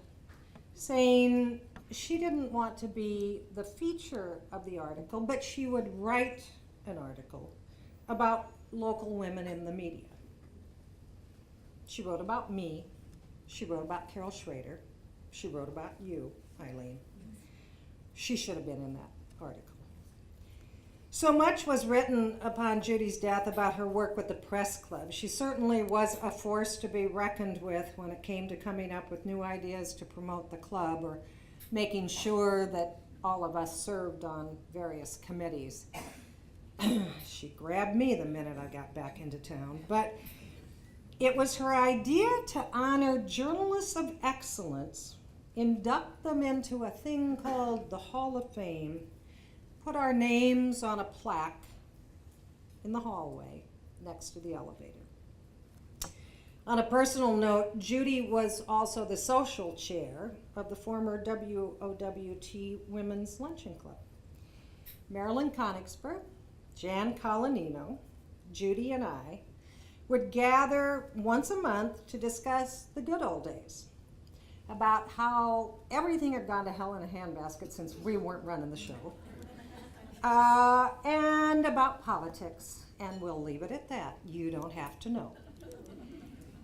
saying she didn't want to be the feature of the article, but she would write an article about local women in the media. She wrote about me. She wrote about Carol Schrader. She wrote about you, Eileen. She should have been in that article. So much was written upon Judy's death about her work with the press club. She certainly was a force to be reckoned with when it came to coming up with new ideas to promote the club or making sure that all of us served on various committees. She grabbed me the minute I got back into town, but it was her idea to honor journalists of excellence, induct them into a thing called the Hall of Fame, put our names on a plaque in the hallway next to the elevator. On a personal note, Judy was also the social chair of the former WOWT Women's Luncheon Club. Marilyn Konigsberg, Jan Colanino, Judy, and I would gather once a month to discuss the good old days, about how everything had gone to hell in a handbasket since we weren't running the show, and about politics, and we'll leave it at that. You don't have to know.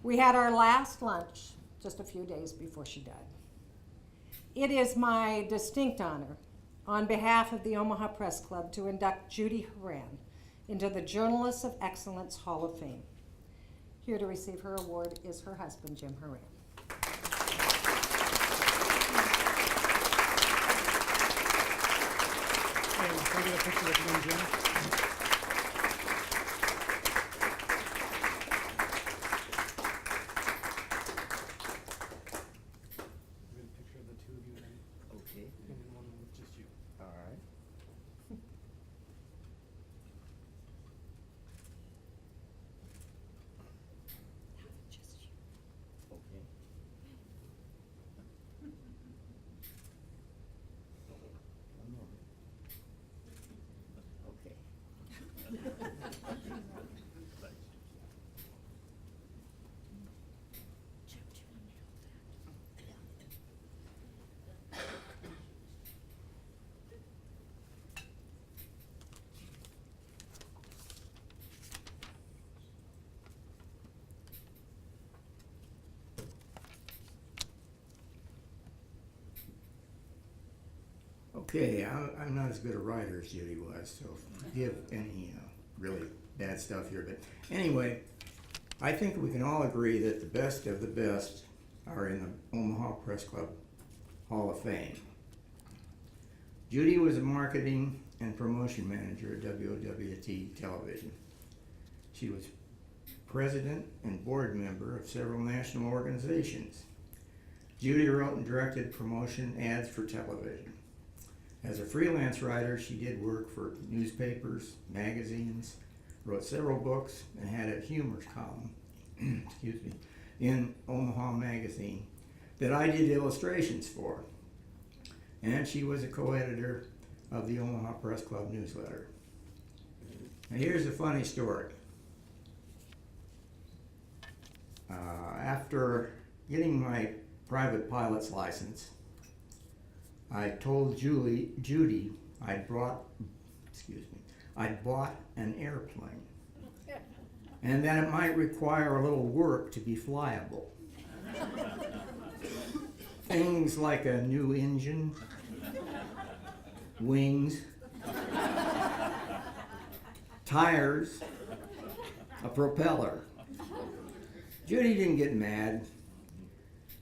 We had our last lunch just a few days before she died. It is my distinct honor, on behalf of the Omaha Press Club, to induct Judy Horan into the Journalists of Excellence Hall of Fame. Here to receive her award is her husband, Jim Horan. Can I get a picture with you and Jim? Get a picture of the two of you then. Okay. And then one with just you. All right. Okay. One more. Okay. Okay, I'm not as good a writer as Judy was, so forgive any really bad stuff here. But anyway, I think we can all agree that the best of the best are in the Omaha Press Club Hall of Fame. Judy was a marketing and promotion manager at WOWT Television. She was president and board member of several national organizations. Judy wrote and directed promotion ads for television. As a freelance writer, she did work for newspapers, magazines, wrote several books, and had a humor column excuse me, in Omaha Magazine that I did illustrations for. And she was a co-editor of the Omaha Press Club newsletter. Now here's a funny story. After getting my private pilot's license, I told Judy I'd bought an airplane. and that it might require a little work to be flyable. Things like a new engine, wings, tires, a propeller. Judy didn't get mad.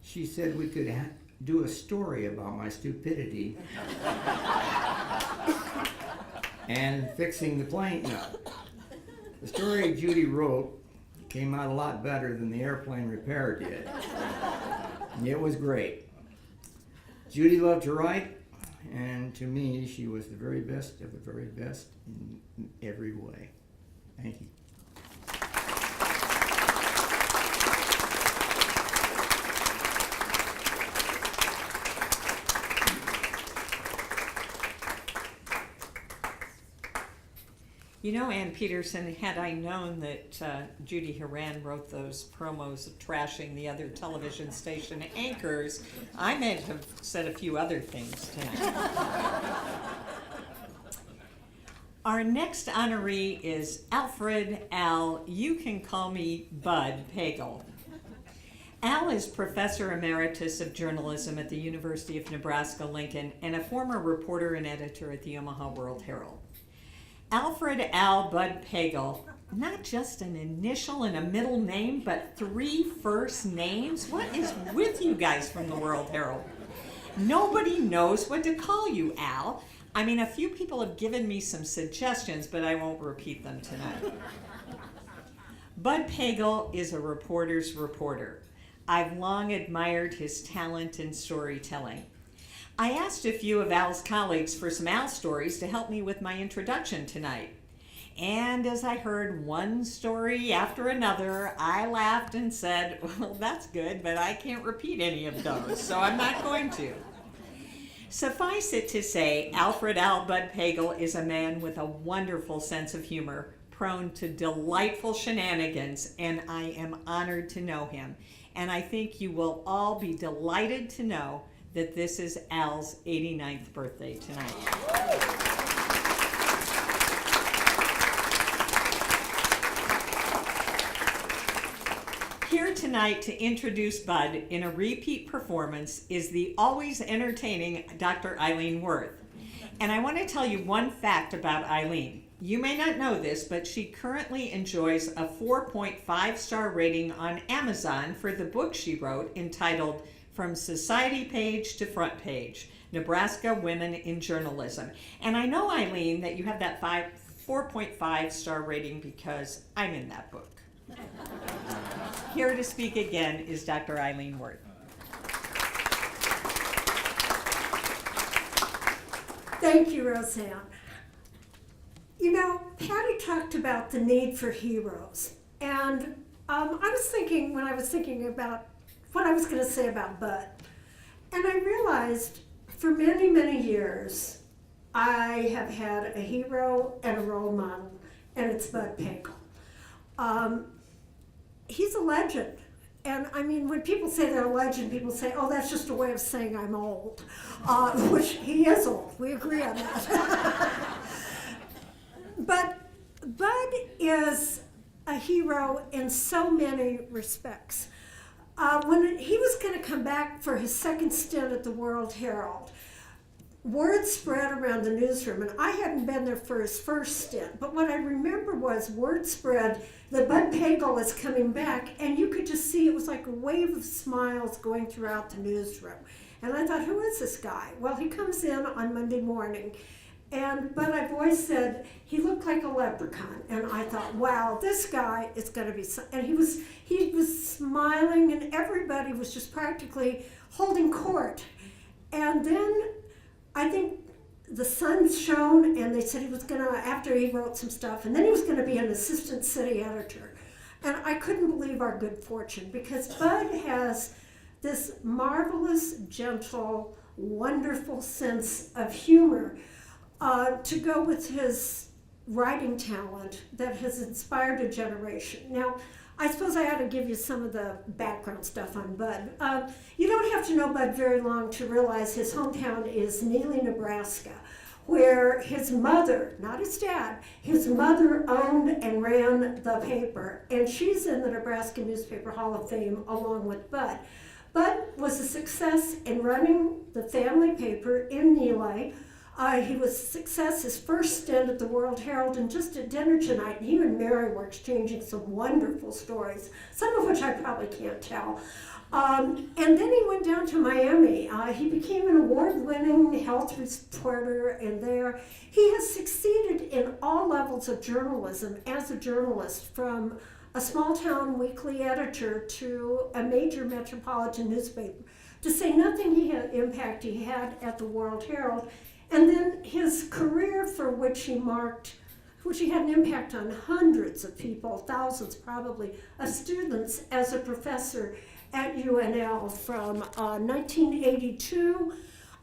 She said we could do a story about my stupidity and fixing the plane. No. The story Judy wrote came out a lot better than the airplane repair did. It was great. Judy loved to write, and to me, she was the very best of the very best in every way. Thank you. You know, Ann Peterson, had I known that Judy Horan wrote those promos trashing the other television station anchors, I may have said a few other things tonight. Our next honoree is Alfred Al, you can call me Bud Pagel. Al is Professor Emeritus of Journalism at the University of Nebraska-Lincoln and a former reporter and editor at the Omaha World-Herald. Alfred Al Bud Pagel, not just an initial and a middle name, but 3 first names? What is with you guys from the World-Herald? Nobody knows what to call you, Al. I mean, a few people have given me some suggestions, but I won't repeat them tonight. Bud Pagel is a reporter's reporter. I've long admired his talent in storytelling. I asked a few of Al's colleagues for some Al stories to help me with my introduction tonight. And as I heard one story after another, I laughed and said, well, that's good, but I can't repeat any of those, so I'm not going to. Suffice it to say, Alfred Al Bud Pagel is a man with a wonderful sense of humor, prone to delightful shenanigans, and I am honored to know him. And I think you will all be delighted to know that this is Al's 89th birthday tonight. Here tonight to introduce Bud in a repeat performance is the always entertaining Dr. Eileen Worth. And I want to tell you one fact about Eileen. You may not know this, but she currently enjoys a 4.5-star rating on Amazon for the book she wrote entitled From Society Page to Front Page, Nebraska Women in Journalism. And I know, Eileen, that you have that 4.5-star rating because I'm in that book. Here to speak again is Dr. Eileen Worth. Thank you, Roseanne. You know, Patty talked about the need for heroes. And I was thinking, when I was thinking about what I was going to say about Bud, and I realized for many, many years, I have had a hero and a role model, and it's Bud Pagel. He's a legend. And I mean, when people say they're a legend, people say, oh, that's just a way of saying I'm old, which he is old. We agree on that. But Bud is a hero in so many respects. When he was going to come back for his second stint at the World-Herald, word spread around the newsroom, and I hadn't been there for his first stint, but what I remember was word spread that Bud Pagel is coming back, and you could just see it was like a wave of smiles going throughout the newsroom. And I thought, who is this guy? Well, he comes in on Monday morning, but I've always said he looked like a leprechaun, and I thought, wow, this guy is going to be. And he was smiling, and everybody was just practically holding court. And then I think the sun shone, and they said he was going to, after he wrote some stuff, and then he was going to be an assistant city editor. And I couldn't believe our good fortune, because Bud has this marvelous, gentle, wonderful sense of humor to go with his writing talent that has inspired a generation. Now, I suppose I ought to give you some of the background stuff on Bud. You don't have to know Bud very long to realize his hometown is Neely, Nebraska, where his mother, not his dad, his mother owned and ran the paper, and she's in the Nebraska Newspaper Hall of Fame along with Bud. Bud was a success in running the family paper in Neligh. He was a success his first stint at the World-Herald, and just at dinner tonight, he and Mary were exchanging some wonderful stories, some of which I probably can't tell. And then he went down to Miami. He became an award-winning health reporter, and there he has succeeded in all levels of journalism as a journalist, from a small-town weekly editor to a major metropolitan newspaper, to say nothing of the impact he had at the World-Herald. And then his career, for which he had an impact on hundreds of people, thousands probably, of students as a professor at UNL from 1982.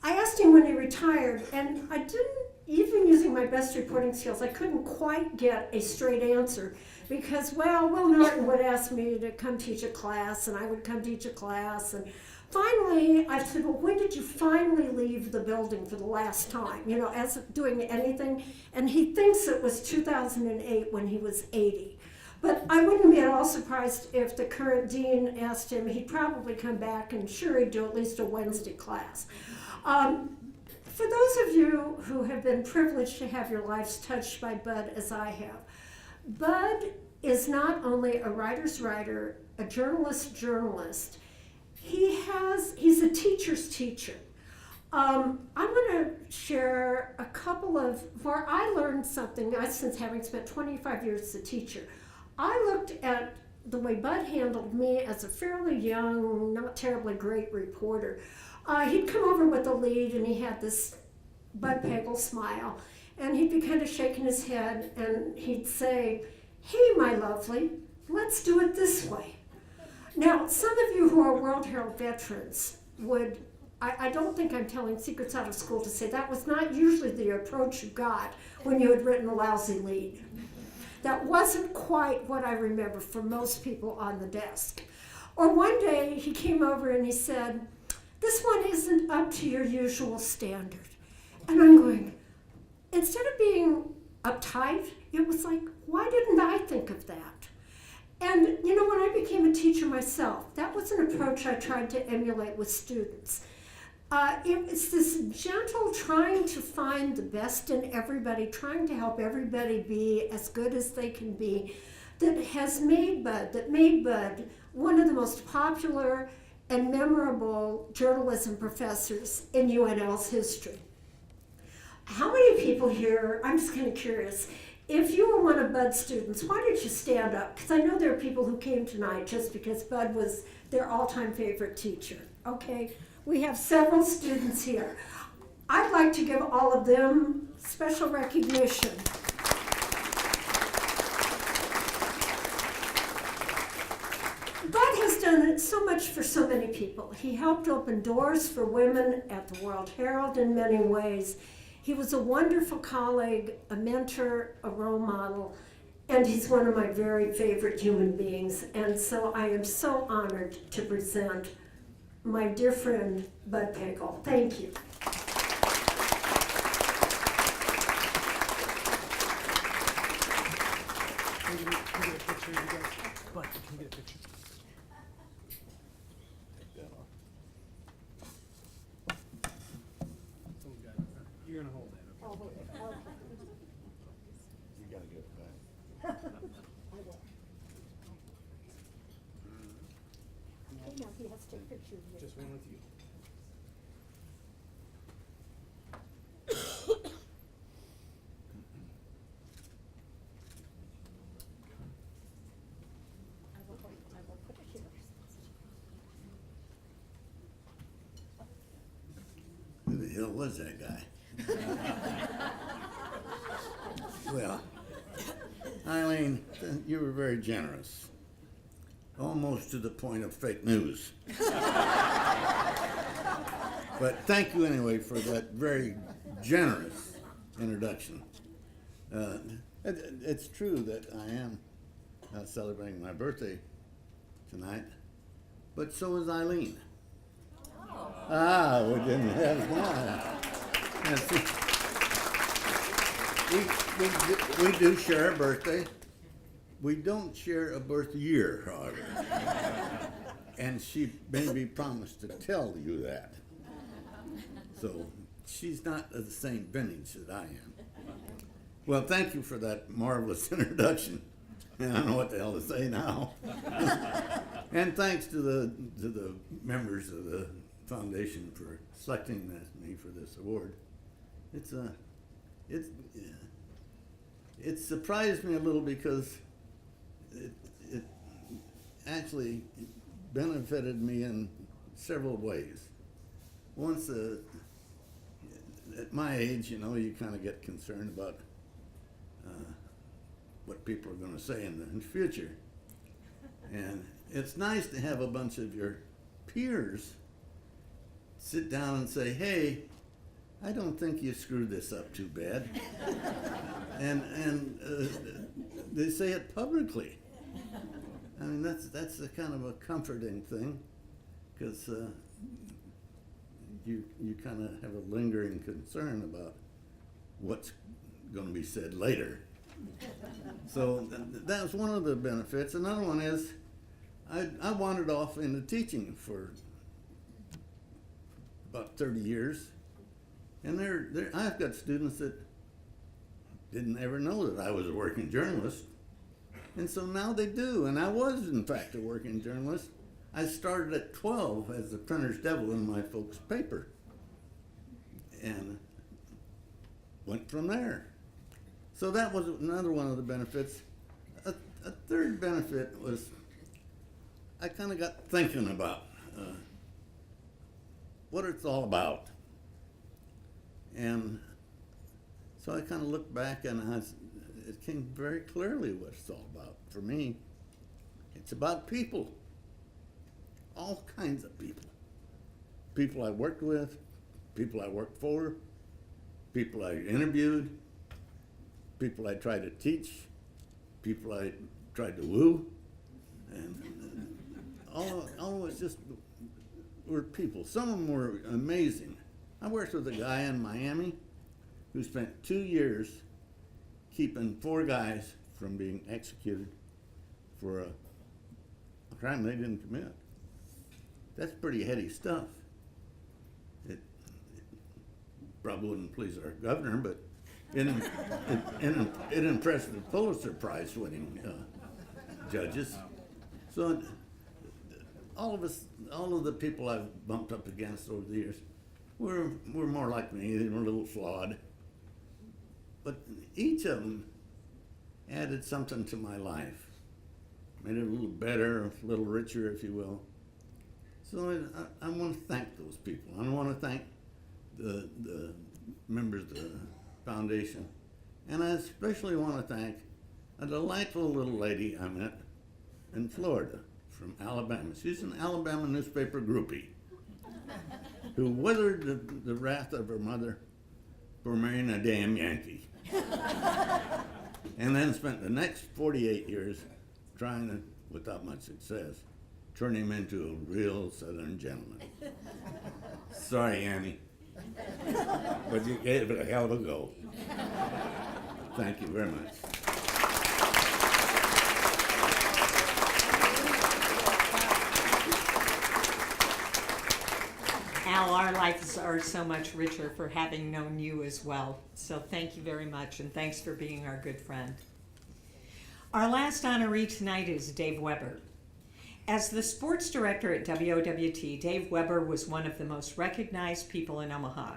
I asked him when he retired, and I didn't, even using my best reporting skills, I couldn't quite get a straight answer because, well, Will Norton would ask me to come teach a class, and I would come teach a class, and finally I said, well, when did you finally leave the building for the last time, as doing anything? And he thinks it was 2008 when he was 80. But I wouldn't be at all surprised if the current dean asked him. He'd probably come back, and sure, he'd do at least a Wednesday class. For those of you who have been privileged to have your lives touched by Bud as I have, Bud is not only a writer's writer, a journalist's journalist, he's a teacher's teacher. I'm going to share a couple of where I learned something, since having spent 25 years as a teacher. I looked at the way Bud handled me as a fairly young, not terribly great reporter. He'd come over with a lead, and he had this Bud Pagel smile, and he'd be kind of shaking his head, and he'd say, "Hey, my lovely, let's do it this way." Now, some of you who are World-Herald veterans would, I don't think I'm telling secrets out of school to say that was not usually the approach you got when you had written a lousy lead. That wasn't quite what I remember for most people on the desk. Or one day he came over and he said, "This one isn't up to your usual standard." And I'm going, instead of being uptight, it was like, why didn't I think of that? And when I became a teacher myself, that was an approach I tried to emulate with students. It's this gentle trying to find the best in everybody, trying to help everybody be as good as they can be, that made Bud one of the most popular and memorable journalism professors in UNL's history. How many people here, I'm just kind of curious, if you were one of Bud's students, why did you stand up? Because I know there are people who came tonight just because Bud was their all-time favorite teacher. Okay, we have several students here. I'd like to give all of them special recognition. Bud has done so much for so many people. He helped open doors for women at the World-Herald in many ways. He was a wonderful colleague, a mentor, a role model, and he's one of my very favorite human beings. And so I am so honored to present my dear friend, Bud Pagel. Thank you. Can you get a picture, you guys? But can you get a picture? Someone's got it. You're gonna hold that. Okay? You gotta get it back. Now he has to take pictures of you. Just one with you. I will put it here. Who the hell was that guy? Well, Eileen, you were very generous. Almost to the point of fake news. But thank you anyway for that very generous introduction. It's true that I am celebrating my birthday tonight, but so is Eileen. Oh. Ah, we didn't have that. we do share a birthday. We don't share a birth year, however. And she made me promise to tell you that. So she's not of the same vintage that I am. Well, thank you for that marvelous introduction. I don't know what the hell to say now. And thanks to the members of the foundation for selecting me for this award. It surprised me a little because it actually benefited me in several ways. Once, at my age, you know, you kind of get concerned about what people are going to say in the future. And it's nice to have a bunch of your peers sit down and say, hey, I don't think you screwed this up too bad. and they say it publicly. I mean, that's a kind of a comforting thing, because you kind of have a lingering concern about what's going to be said later. So that was one of the benefits. Another one is I wandered off into teaching for about 30 years. And I've got students that didn't ever know that I was a working journalist. And so now they do. And I was, in fact, a working journalist. I started at 12 as the printer's devil in my folks' paper. And went from there. So that was another one of the benefits. A third benefit was I kind of got thinking about what it's all about. And so I kind of looked back and it came very clearly what it's all about. For me, it's about people. All kinds of people. People I worked with, people I worked for, people I interviewed, people I tried to teach, people I tried to woo, and all of us just were people. Some of them were amazing. I worked with a guy in Miami who spent 2 years keeping 4 guys from being executed for a crime they didn't commit. That's pretty heady stuff. It probably wouldn't please our governor, but it impressed the Pulitzer Prize winning judges. So all of the people I've bumped up against over the years were more like me. They were a little flawed. But each of them added something to my life. Made it a little better, a little richer, if you will. So I want to thank those people. I want to thank the members of the foundation. And I especially want to thank a delightful little lady I met in Florida from Alabama. She's an Alabama newspaper groupie who weathered the wrath of her mother for marrying a damn Yankee. And then spent the next 48 years trying to, without much success, turn him into a real Southern gentleman. Sorry, Annie, but you gave it a hell of a go. Thank you very much. Al, our lives are so much richer for having known you as well. So thank you very much, and thanks for being our good friend. Our last honoree tonight is Dave Weber. As the sports director at WOWT, Dave Weber was one of the most recognized people in Omaha.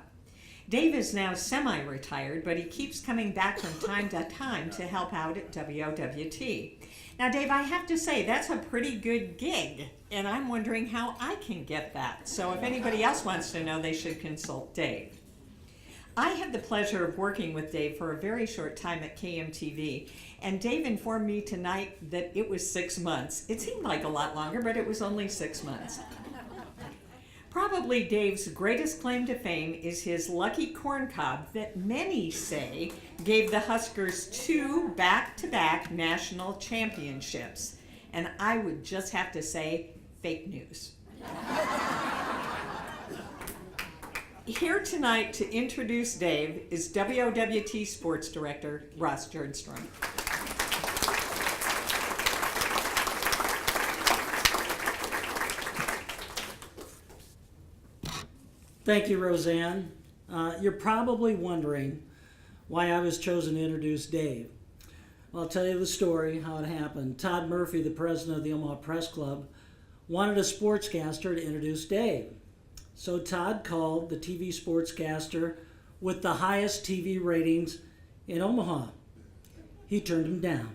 Dave is now semi-retired, but he keeps coming back from time to time to help out at WOWT. Now, Dave, I have to say, that's a pretty good gig, and I'm wondering how I can get that. So if anybody else wants to know, they should consult Dave. I had the pleasure of working with Dave for a very short time at KMTV, and Dave informed me tonight that it was 6 months. It seemed like a lot longer, but it was only 6 months. Probably Dave's greatest claim to fame is his lucky corn cob that many say gave the Huskers 2 back-to-back national championships. And I would just have to say, fake news. Here tonight to introduce Dave is WOWT Sports Director Russ Jernstrom. Thank you, Roseanne. You're probably wondering why I was chosen to introduce Dave. Well, I'll tell you the story, how it happened. Todd Murphy, the president of the Omaha Press Club, wanted a sportscaster to introduce Dave. So Todd called the TV sportscaster with the highest TV ratings in Omaha. He turned him down.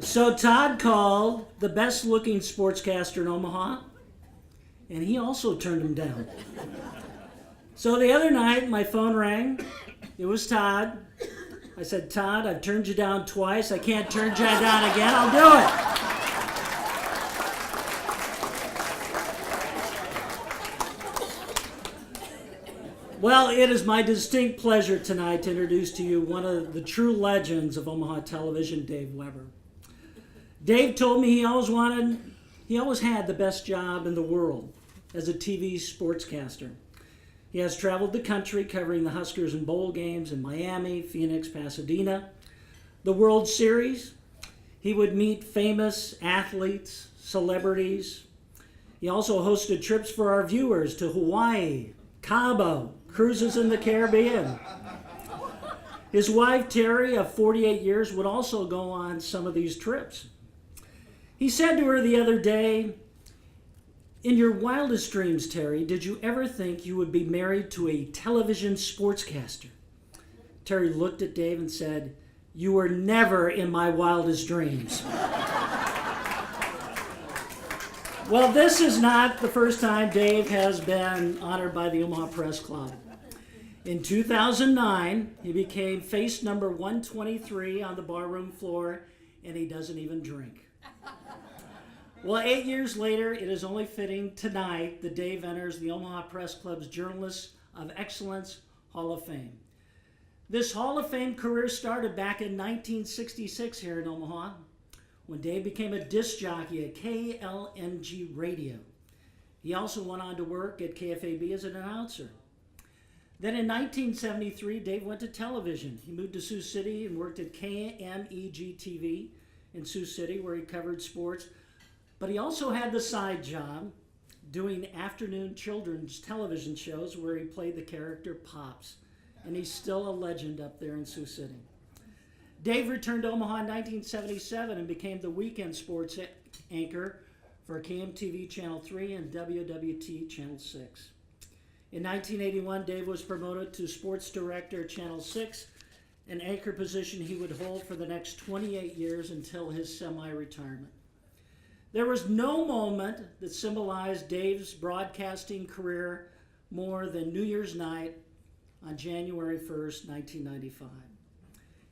So Todd called the best looking sportscaster in Omaha, and he also turned him down. So the other night, my phone rang. It was Todd. I said, Todd, I've turned you down twice. I can't turn you down again. I'll do it. Well, it is my distinct pleasure tonight to introduce to you one of the true legends of Omaha television, Dave Weber. Dave told me he always had the best job in the world as a TV sportscaster. He has traveled the country covering the Huskers and bowl games in Miami, Phoenix, Pasadena, the World Series. He would meet famous athletes, celebrities. He also hosted trips for our viewers to Hawaii, Cabo, cruises in the Caribbean. His wife, Terry, of 48 years, would also go on some of these trips. He said to her the other day, in your wildest dreams, Terry, did you ever think you would be married to a television sportscaster? Terry looked at Dave and said, you were never in my wildest dreams. Well, this is not the first time Dave has been honored by the Omaha Press Club. In 2009, he became face number 123 on the barroom floor, and he doesn't even drink. Well, 8 years later, it is only fitting tonight that Dave enters the Omaha Press Club's Journalists of Excellence Hall of Fame. This Hall of Fame career started back in 1966 here in Omaha, when Dave became a disc jockey at KLNG Radio. He also went on to work at KFAB as an announcer. Then in 1973, Dave went to television. He moved to Sioux City and worked at KMEG-TV in Sioux City, where he covered sports. But he also had the side job doing afternoon children's television shows where he played the character Pops. And he's still a legend up there in Sioux City. Dave returned to Omaha in 1977 and became the weekend sports anchor for KMTV Channel 3 and WWT Channel 6. In 1981, Dave was promoted to sports director at Channel 6, an anchor position he would hold for the next 28 years until his semi-retirement. There was no moment that symbolized Dave's broadcasting career more than New Year's night on January 1st, 1995.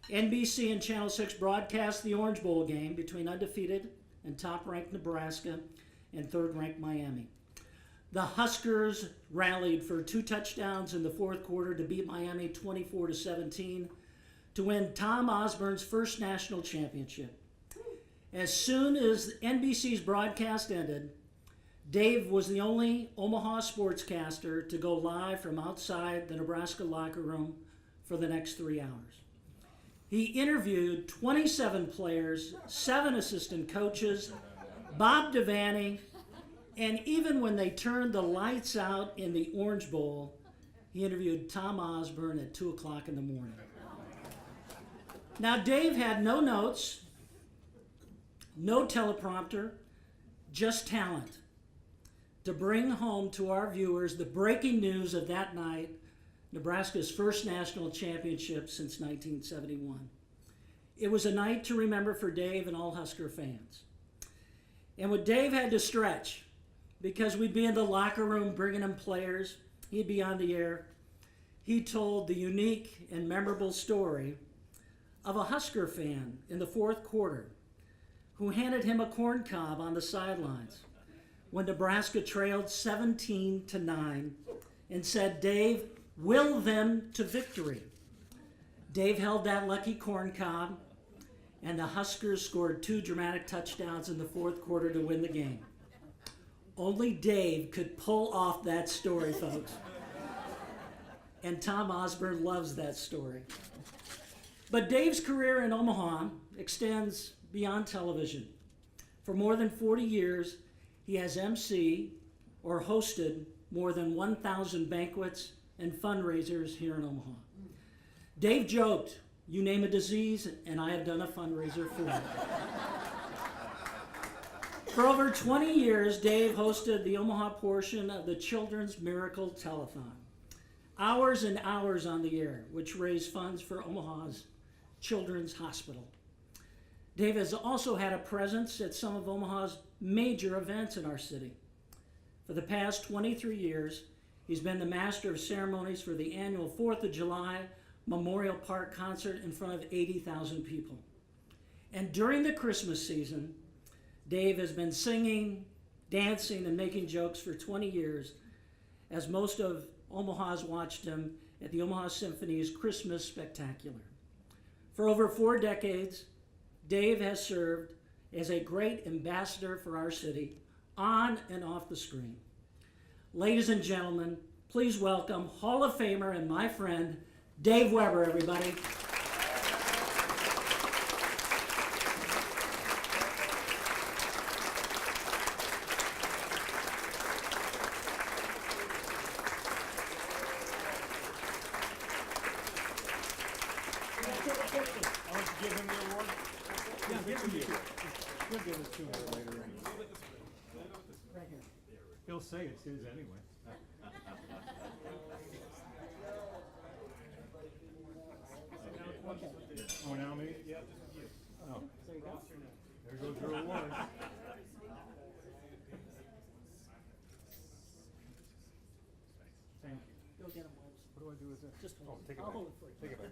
NBC and Channel 6 broadcast the Orange Bowl game between undefeated and top-ranked Nebraska and third-ranked Miami. The Huskers rallied for 2 touchdowns in the fourth quarter to beat Miami 24-17 to win Tom Osborne's first national championship. As soon as NBC's broadcast ended, Dave was the only Omaha sportscaster to go live from outside the Nebraska locker room for the next 3 hours. He interviewed 27 players, 7 assistant coaches, Bob Devaney, and even when they turned the lights out in the Orange Bowl, he interviewed Tom Osborne at 2 o'clock in the morning. Now, Dave had no notes, no teleprompter, just talent to bring home to our viewers the breaking news of that night, Nebraska's first national championship since 1971. It was a night to remember for Dave and all Husker fans. And when Dave had to stretch, because we'd be in the locker room bringing him players, he'd be on the air, he told the unique and memorable story of a Husker fan in the fourth quarter who handed him a corn cob on the sidelines when Nebraska trailed 17-9 and said, Dave, will them to victory. Dave held that lucky corn cob, and the Huskers scored 2 dramatic touchdowns in the fourth quarter to win the game. Only Dave could pull off that story, folks. And Tom Osborne loves that story. But Dave's career in Omaha extends beyond television. For more than 40 years, he has emceed or hosted more than 1,000 banquets and fundraisers here in Omaha. Dave joked, "You name a disease, and I have done a fundraiser for it." For over 20 years, Dave hosted the Omaha portion of the Children's Miracle Telethon. Hours and hours on the air, which raised funds for Omaha's Children's Hospital. Dave has also had a presence at some of Omaha's major events in our city. For the past 23 years, he's been the master of ceremonies for the annual 4th of July Memorial Park concert in front of 80,000 people. And during the Christmas season, Dave has been singing, dancing, and making jokes for 20 years, as most of Omaha's watched him at the Omaha Symphony's Christmas Spectacular. For over 4 decades, Dave has served as a great ambassador for our city, on and off the screen. Ladies and gentlemen, please welcome Hall of Famer and my friend, Dave Weber, everybody. He'll say it's his anyway. Oh, now me? Yeah. Oh. There goes your award. Thank you. Go get him, Webs. What do I do with this? Just hold it. Take it I'll back. hold it for you. Take it back.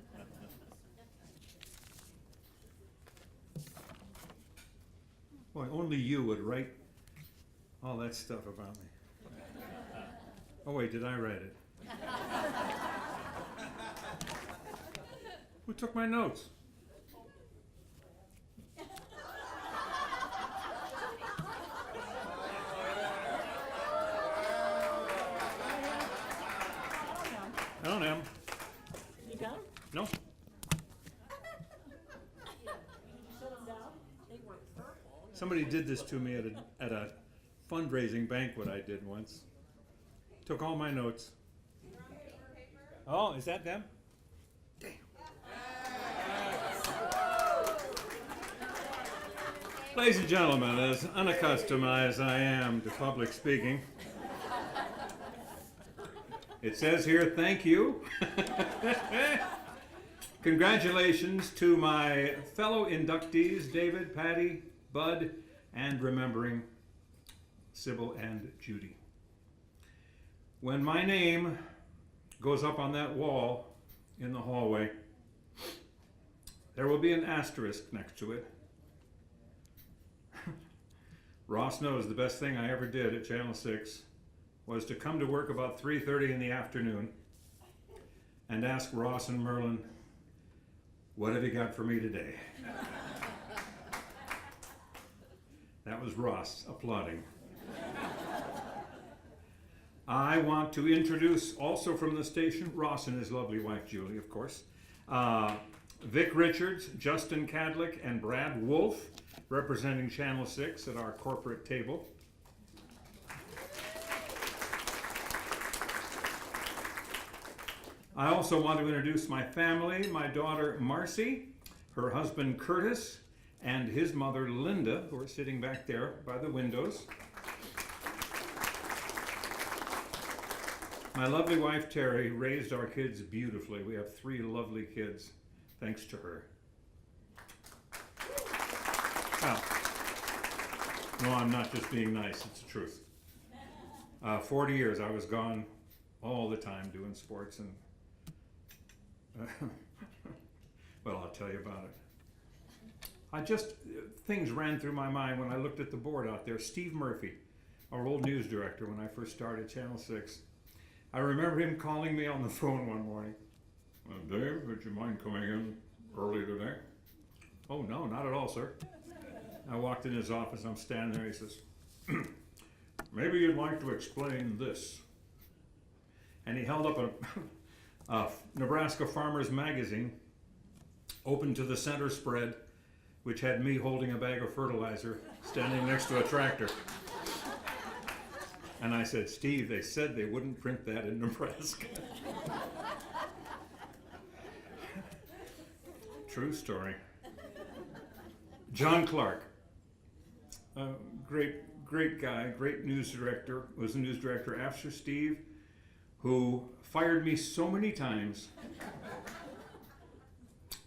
Boy, only you would write all that stuff about me. Oh wait, did I write it? Who took my notes? I don't have 'em. You got 'em? No. Sit them down? They were purple. Somebody did this to me at a fundraising banquet I did once. Took all my notes. Oh, is that them? Damn. Ladies and gentlemen, as unaccustomed as I am to public speaking, it says here, thank you. Congratulations to my fellow inductees, David, Patty, Bud, and remembering Sibyl and Judy. When my name goes up on that wall in the hallway, there will be an asterisk next to it. Ross knows the best thing I ever did at Channel 6 was to come to work about 3:30 in the afternoon and ask Ross and Merlin, "What have you got for me today?" That was Ross applauding. I want to introduce, also from the station, Ross and his lovely wife, Julie, of course. Vic Richards, Justin Cadlick, and Brad Wolf, representing Channel 6 at our corporate table. I also want to introduce my family, my daughter Marcy, her husband Curtis, and his mother Linda, who are sitting back there by the windows. My lovely wife Terry raised our kids beautifully. We have 3 lovely kids, thanks to her. Well, no, I'm not just being nice, it's the truth. 40 years I was gone all the time doing sports, and well, I'll tell you about it. Things ran through my mind when I looked at the board out there. Steve Murphy, our old news director when I first started Channel 6. I remember him calling me on the phone one morning. "Dave, would you mind coming in early today?" "Oh, no, not at all, sir." I walked in his office, I'm standing there, he says, maybe you'd like to explain this. And he held up a Nebraska Farmers Magazine, open to the center spread, which had me holding a bag of fertilizer, standing next to a tractor. And I said, Steve, they said they wouldn't print that in Nebraska. True story. John Clark, great guy, great news director, was a news director after Steve, who fired me so many times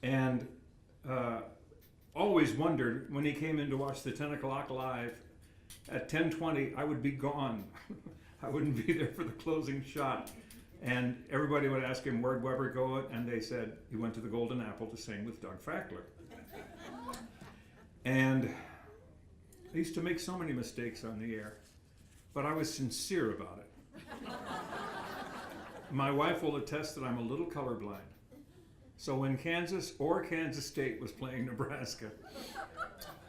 and always wondered when he came in to watch the 10 o'clock live, at 10:20 I would be gone. I wouldn't be there for the closing shot. And everybody would ask him, where'd Weber go? And they said, he went to the Golden Apple to sing with Doug Fackler. And I used to make so many mistakes on the air, but I was sincere about it. My wife will attest that I'm a little colorblind. So when Kansas or Kansas State was playing Nebraska,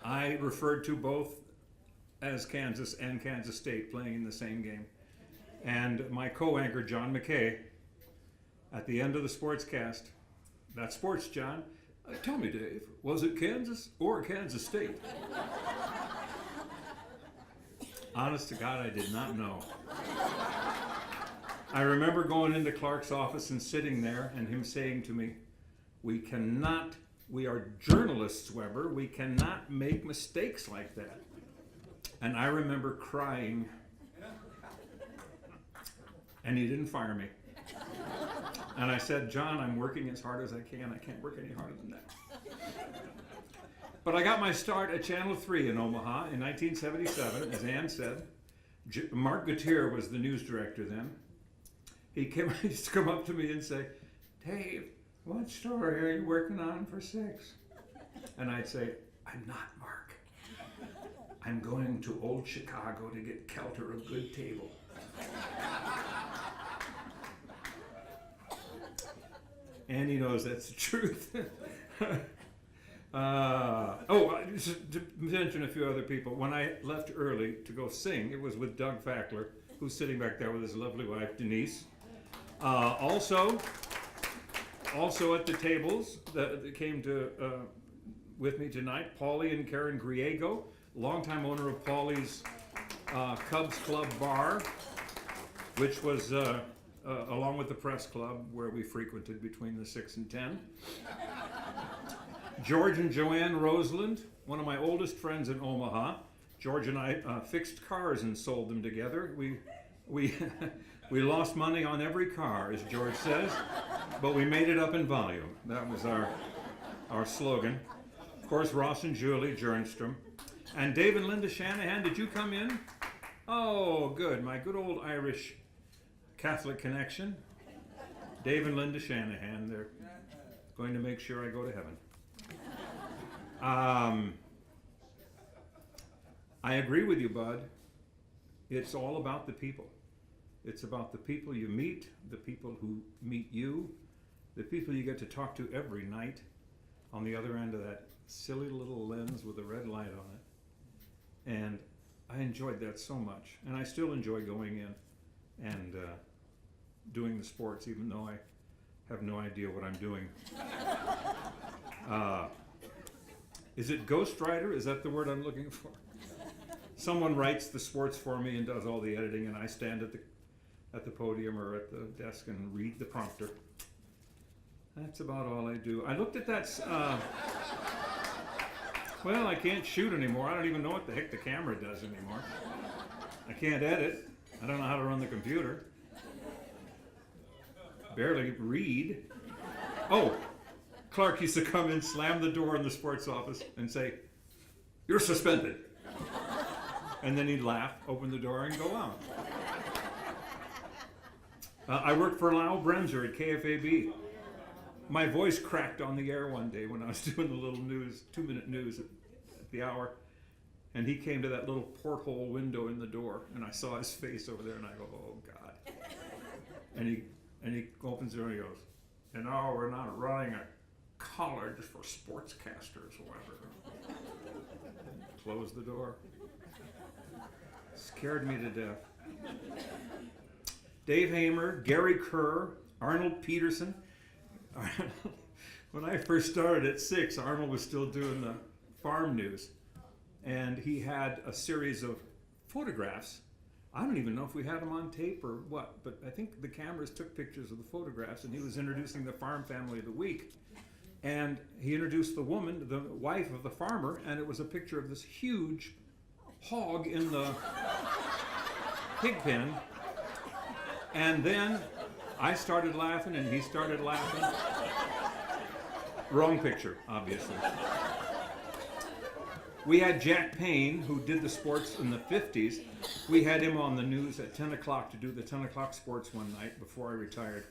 I referred to both as Kansas and Kansas State playing in the same game. And my co-anchor, John McKay, at the end of the sportscast, that's sports, John. Tell me, Dave, was it Kansas or Kansas State? Honest to God, I did not know. I remember going into Clark's office and sitting there and him saying to me, we are journalists, Weber, we cannot make mistakes like that. And I remember crying, and he didn't fire me. And I said, John, I'm working as hard as I can. I can't work any harder than that. But I got my start at Channel 3 in Omaha in 1977, as Ann said. Mark Gutierrez was the news director then. He used to come up to me and say, Dave, what story are you working on for 6? And I'd say, I'm not, Mark. I'm going to old Chicago to get Kelter a good table. And he knows that's the truth. Just to mention a few other people. When I left early to go sing, it was with Doug Fackler, who's sitting back there with his lovely wife, Denise. Also at the tables that came to with me tonight, Paulie and Karen Griego, longtime owner of Paulie's Cubs Club Bar, which was along with the press club where we frequented between the 6 and 10. George and Joanne Roseland, one of my oldest friends in Omaha. George and I fixed cars and sold them together. We lost money on every car, as George says, but we made it up in volume. That was our slogan. Of course, Ross and Julie Jernstrom. And Dave and Linda Shanahan, did you come in? Oh, good. My good old Irish Catholic connection. Dave and Linda Shanahan, they're going to make sure I go to heaven. I agree with you, Bud. It's all about the people. It's about the people you meet, the people who meet you, the people you get to talk to every night on the other end of that silly little lens with a red light on it. And I enjoyed that so much. And I still enjoy going in and doing the sports, even though I have no idea what I'm doing. Is it ghostwriter? Is that the word I'm looking for? Someone writes the sports for me and does all the editing, and I stand at the podium or at the desk and read the prompter. That's about all I do. I looked at that. Well, I can't shoot anymore. I don't even know what the heck the camera does anymore. I can't edit. I don't know how to run the computer. Barely read. Oh, Clark used to come in, slam the door in the sports office, and say, "You're suspended." And then he'd laugh, open the door, and go out. I worked for Lyle Bremser at KFAB. My voice cracked on the air one day when I was doing the little news, 2-minute news at the hour. And he came to that little porthole window in the door, and I saw his face over there, and I go, "Oh, God." And he opens the door and he goes, "And no, we're not running a college for sportscasters, Weber." Close the door. Scared me to death. Dave Hamer, Gary Kerr, Arnold Peterson. When I first started at 6, Arnold was still doing the farm news. And he had a series of photographs. I don't even know if we had them on tape or what, but I think the cameras took pictures of the photographs, and he was introducing the farm family of the week. And he introduced the woman, the wife of the farmer, and it was a picture of this huge hog in the pig pen. And then I started laughing and he started laughing. Wrong picture, obviously. We had Jack Payne, who did the sports in the 50s. We had him on the news at 10 o'clock to do the 10 o'clock sports one night before I retired.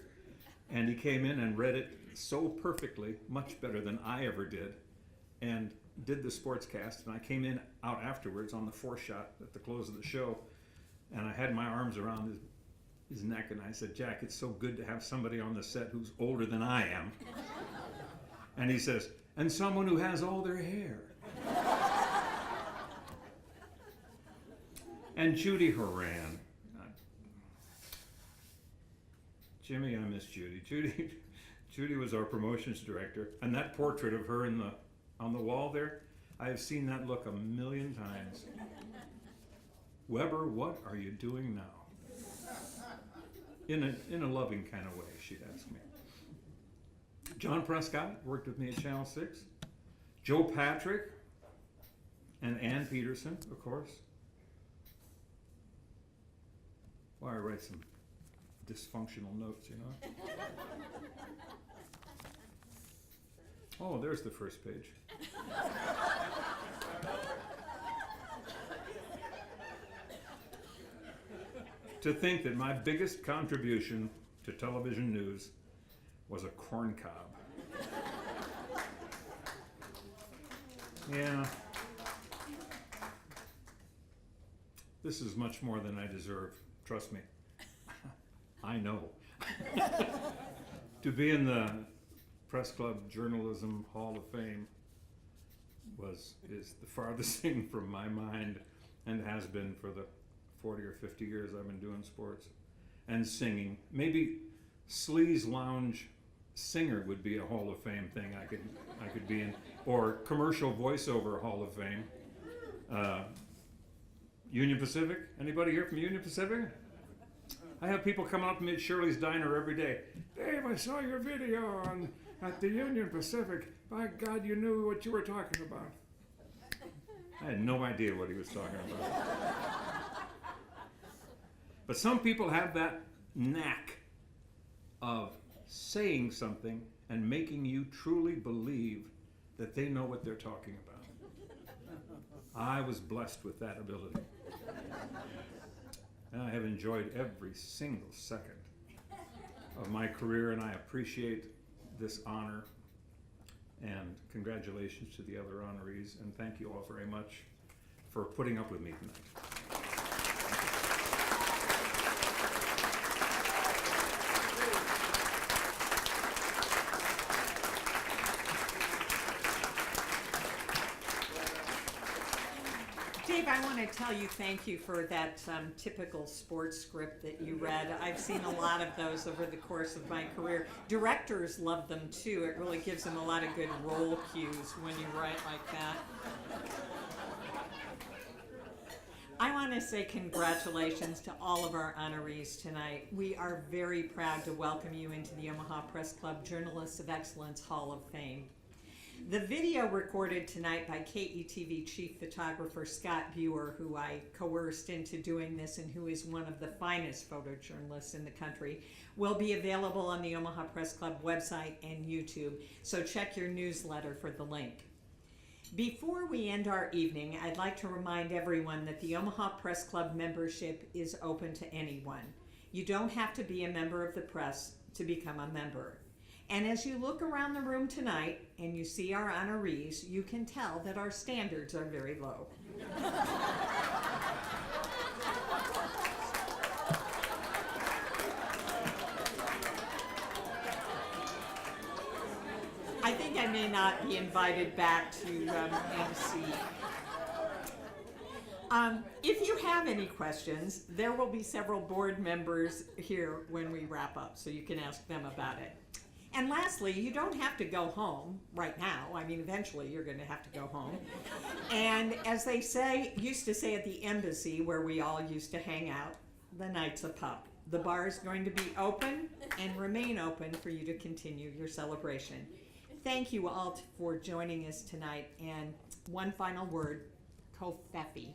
And he came in and read it so perfectly, much better than I ever did, and did the sportscast. And I came in out afterwards on the 4-shot at the close of the show, and I had my arms around his neck, and I said, Jack, it's so good to have somebody on the set who's older than I am. And he says, and someone who has all their hair. And Judy Horan. Jimmy, I miss Judy. Judy was our promotions director, and that portrait of her on the wall there, I have seen that look a million times. Weber, what are you doing now? In a loving kind of way, she'd ask me. John Prescott worked with me at Channel 6. Joe Patrick and Ann Peterson, of course. Why, I write some dysfunctional notes, you know. Oh, there's the first page. To think that my biggest contribution to television news was a corn cob. Yeah. This is much more than I deserve, trust me. I know. To be in the Press Club Journalism Hall of Fame is the farthest thing from my mind, and has been for the 40 or 50 years I've been doing sports and singing. Maybe Sleaze Lounge singer would be a Hall of Fame thing I could be in, or commercial voiceover Hall of Fame. Union Pacific. Anybody here from Union Pacific? I have people coming up to me at Shirley's Diner every day. Dave, I saw your video at the Union Pacific. By God, you knew what you were talking about. I had no idea what he was talking about. But some people have that knack of saying something and making you truly believe that they know what they're talking about. I was blessed with that ability. And I have enjoyed every single second of my career, and I appreciate this honor. And congratulations to the other honorees, and thank you all very much for putting up with me tonight. Dave, I want to tell you thank you for that typical sports script that you read. I've seen a lot of those over the course of my career. Directors love them too. It really gives them a lot of good role cues when you write like that. I want to say congratulations to all of our honorees tonight. We are very proud to welcome you into the Omaha Press Club Journalists of Excellence Hall of Fame. The video recorded tonight by KETV Chief Photographer Scott Buer, who I coerced into doing this and who is one of the finest photojournalists in the country, will be available on the Omaha Press Club website and YouTube, so check your newsletter for the link. Before we end our evening, I'd like to remind everyone that the Omaha Press Club membership is open to anyone. You don't have to be a member of the press to become a member. And as you look around the room tonight and you see our honorees, you can tell that our standards are very low. I think I may not be invited back to MC. If you have any questions, there will be several board members here when we wrap up, so you can ask them about it. And lastly, you don't have to go home right now. I mean, eventually you're going to have to go home. And as they used to say at the embassy where we all used to hang out, the night's a pup. The bar is going to be open and remain open for you to continue your celebration. Thank you all for joining us tonight. And one final word, Kofefi.